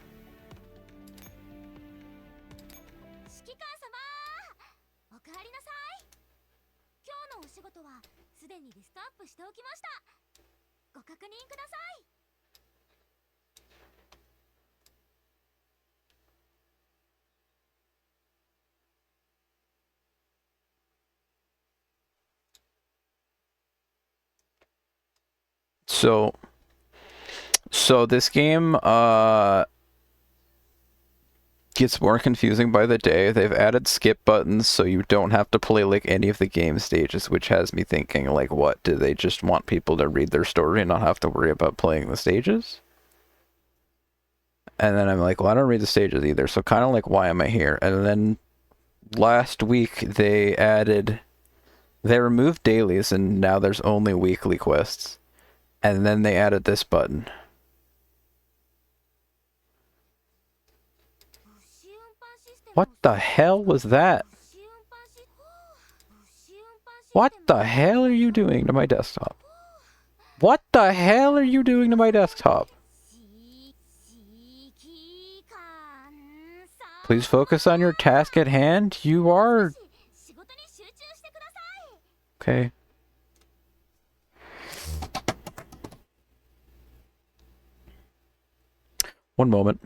Speaker 1: So this game gets more confusing by the day. They've added skip buttons so you don't have to play like any of the game stages, which has me thinking like, what, do they just want people to read their story and not have to worry about playing the stages? And then I'm like, well, I don't read the stages either, so kind of like, why am I here? And then last week they removed dailies and now there's only weekly quests. And then they added this button. What the hell was that? What the hell are you doing to my desktop? What the hell are you doing to my desktop? Please focus on your task at hand. You are... Okay. One moment.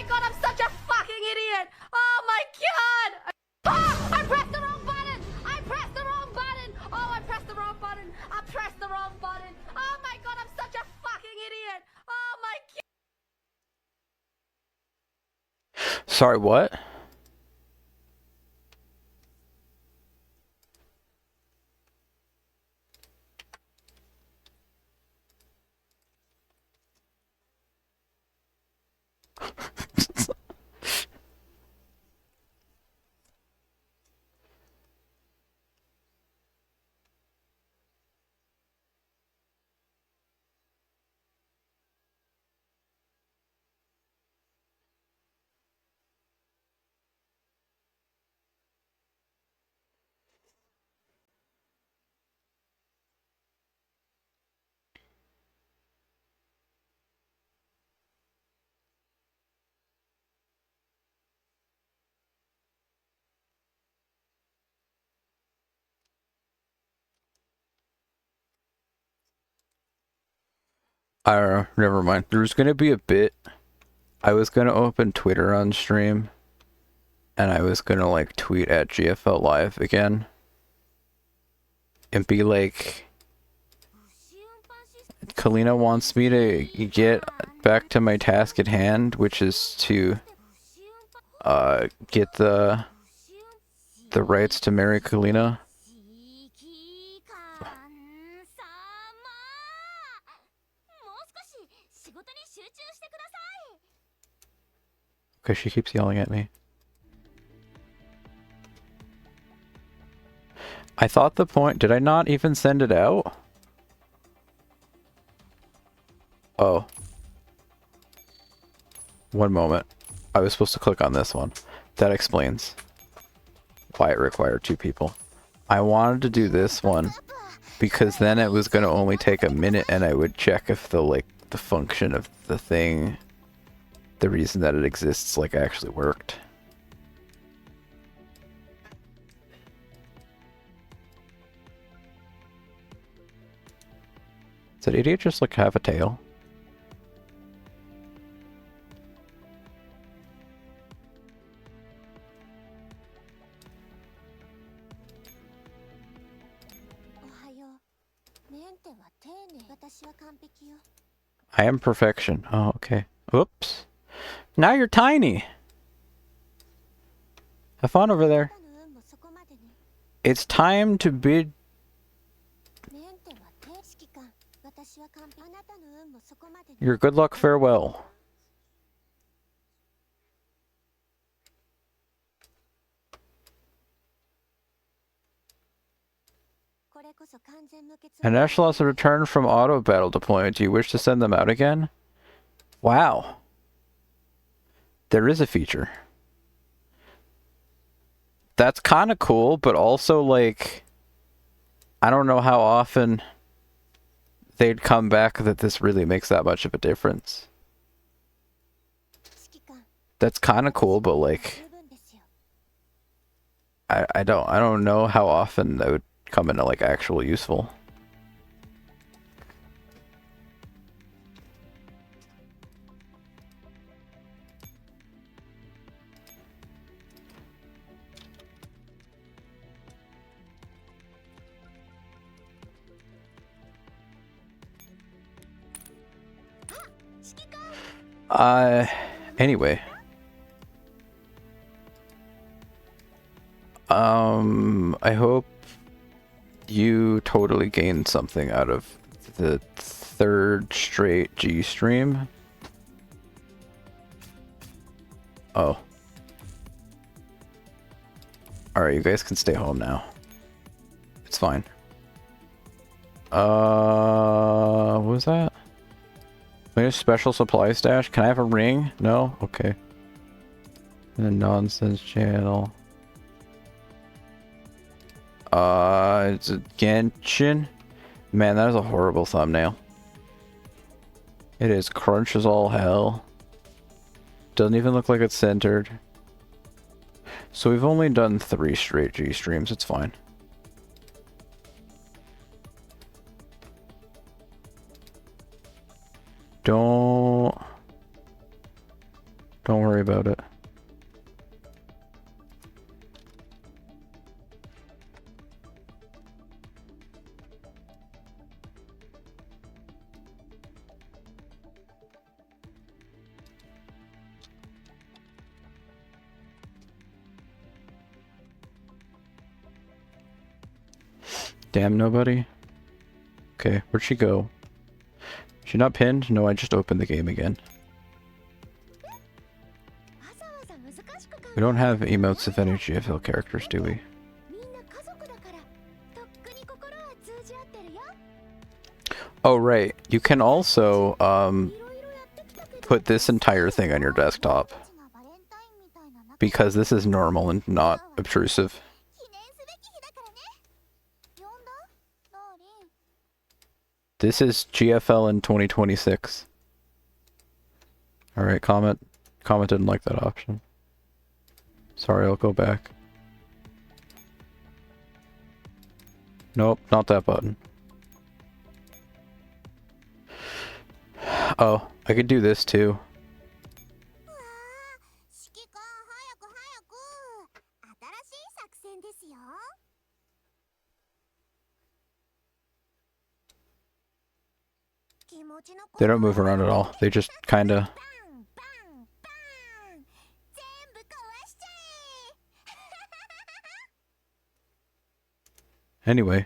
Speaker 2: God, I'm such a fucking idiot! Oh my god! Oh, I pressed the wrong button! I pressed the wrong button! Oh, I pressed the wrong button! I pressed the wrong button! Oh my god, I'm such a fucking idiot! Oh my god!
Speaker 1: Sorry, what? I don't know, never mind. There's gonna be a bit. I was gonna open Twitter on stream, and I was gonna like tweet at GFL Live again, and be like, Kalina wants me to get back to my task at hand, which is to get the rights to marry Kalina. Because she keeps yelling at me. I thought the point... Did I not even send it out? Oh. One moment. I was supposed to click on this one. That explains why it required 2 people. I wanted to do this one because then it was going to only take a minute and I would check if the function of the thing, the reason that it exists, actually worked. Does that idiot just have a tail? I am perfection. Oh, okay. Oops. Now you're tiny. Have fun over there. It's time to bid. Your good luck farewell. An echelon has returned from auto battle deployment. Do you wish to send them out again? Wow. There is a feature. That's kind of cool, but also, like, I don't know how often they'd come back that this really makes that much of a difference. That's kind of cool, but, like, I don't know how often that would come into, like, actual useful. Anyway. I hope you totally gained something out of the third straight G stream. Oh. Alright, you guys can stay home now. It's fine. What was that? Wait, a special supply stash? Can I have a ring? No? Okay. The nonsense channel. It's a Genshin. Man, that is a horrible thumbnail. It is crunch as all hell. Doesn't even look like it's centered. So we've only done 3 straight G streams, it's fine. Don't worry about it. Damn nobody. Okay, where'd she go? She not pinned? No, I just opened the game again. We don't have emotes of any GFL characters, do we? Oh, right. You can also, put this entire thing on your desktop. Because this is normal and not obtrusive. This is GFL in 2026. Alright, comment didn't like that option. Sorry, I'll go back. Nope, not that button. Oh, I could do this too. They don't move around at all. They just kinda... Anyway.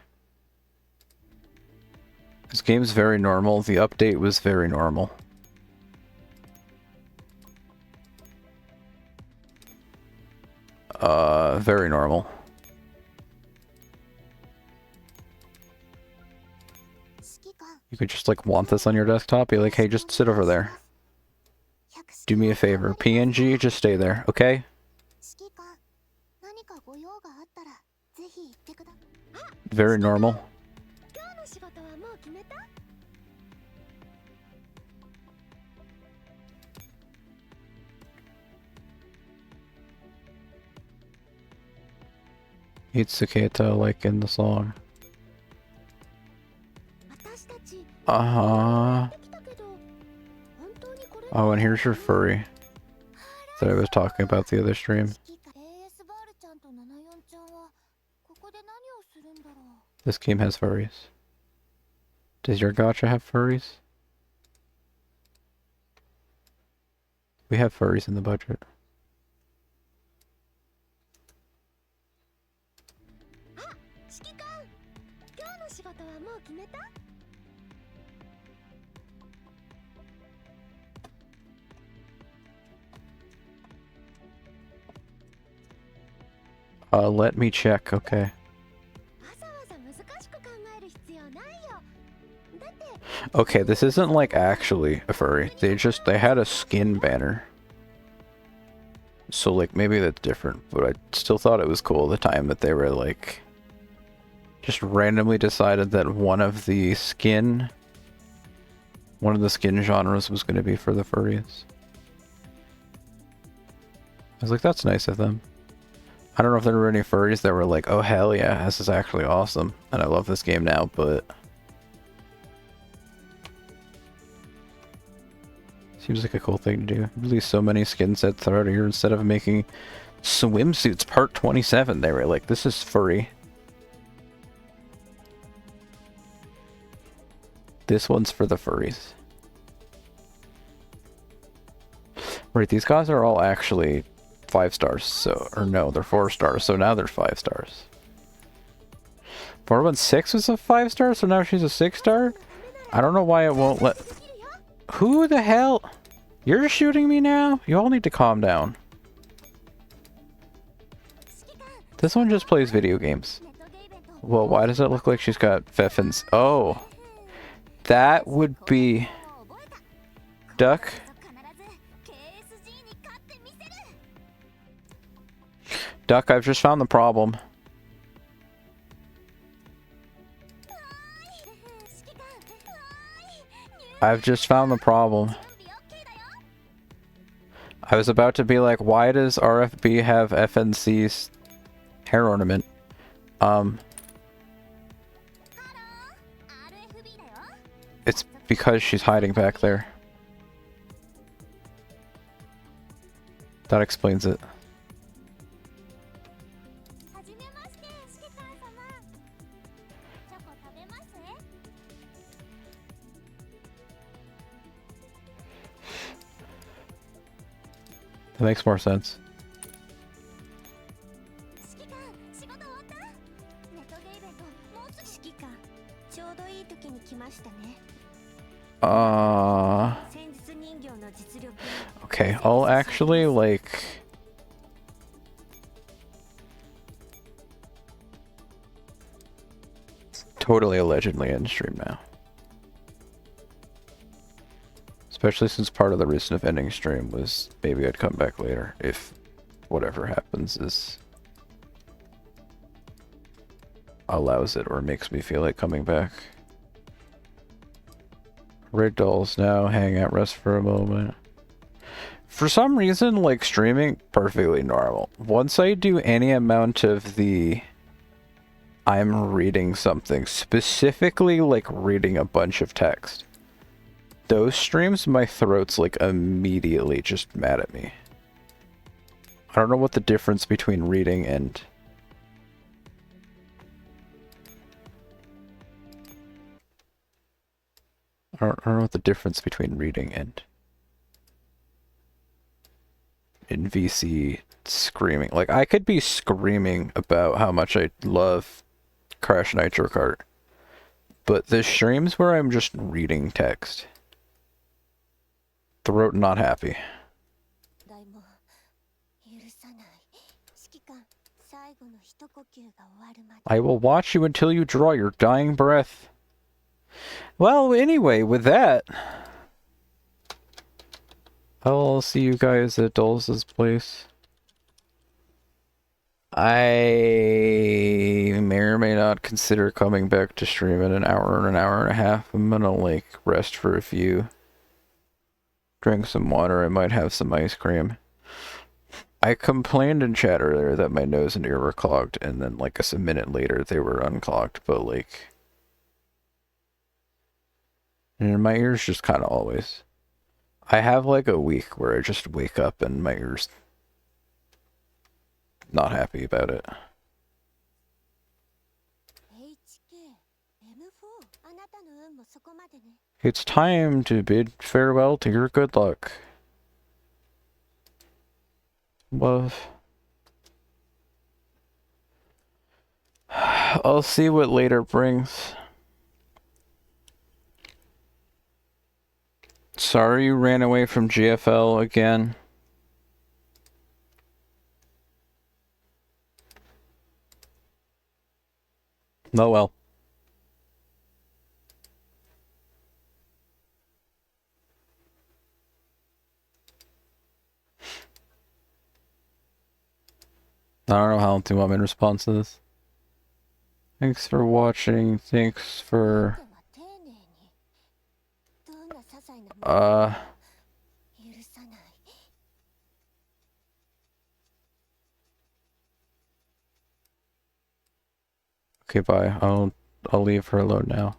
Speaker 1: This game's very normal. The update was very normal. Very normal. You could just, like, want this on your desktop, be like, hey, just sit over there. Do me a favor. PNG, just stay there, okay? Very normal. Itsuketa, like in the song. Uh-huh. Oh, and here's your furry that I was talking about the other stream. This game has furries. Does your gacha have furries? We have furries in the budget. Let me check, okay. Okay, this isn't like actually a furry. They had a skin banner. So, like, maybe that's different, but I still thought it was cool at the time that they were, like, just randomly decided that one of the skin genres was going to be for the furries. I was like, that's nice of them. I don't know if there were any furries that were like, oh hell yeah, this is actually awesome, and I love this game now, but seems like a cool thing to do. Release so many skin sets throughout a year instead of making swimsuits part 27. They were like, this is furry. This one's for the furries. Right, these guys are all actually 5 stars, so, or no, they're 4 stars, so now they're 5 stars. 416 was a 5 star, so now she's a 6 star? I don't know why it won't let... Who the hell? You're shooting me now? You all need to calm down. This one just plays video games. Well, why does it look like she's got Feffins? Oh. That would be... Duck? Duck, I've just found the problem. I've just found the problem. I was about to be like, why does RFB have FNC's hair ornament? It's because she's hiding back there. That explains it. That makes more sense. Okay, I'll actually, like... Totally allegedly end stream now. Especially since part of the reason of ending stream was maybe I'd come back later if whatever happens is allows it or makes me feel like coming back. Red dolls now, hang out, rest for a moment. For some reason, like, streaming, perfectly normal. Once I do any amount of the I'm reading something, specifically like reading a bunch of text, those streams, my throat's like immediately just mad at me. I don't know what the difference between reading and... I don't know what the difference between reading and... in VC screaming. Like, I could be screaming about how much I love Crash Nitro Kart, but the streams where I'm just reading text, throat not happy. I will watch you until you draw your dying breath. Well, anyway, with that, I'll see you guys at Dulce's place. I may or may not consider coming back to stream in an hour and a half. I'm gonna, like, rest for a few. Drink some water. I might have some ice cream. I complained in chat earlier that my nose and ear were clogged, and then, like, a minute later they were unclogged, but, like... And my ears just kind of always... I have, like, a week where I just wake up and my ears... not happy about it. It's time to bid farewell to your good luck. Love. I'll see what later brings. Sorry you ran away from GFL again. Oh well. I don't know how to want me to respond to this. Thanks for watching. Thanks for okay, bye. I'll leave her alone now.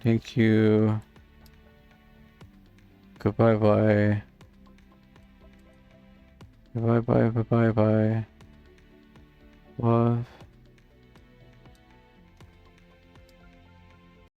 Speaker 1: Thank you. Goodbye bye. Bye bye bye bye bye. Love.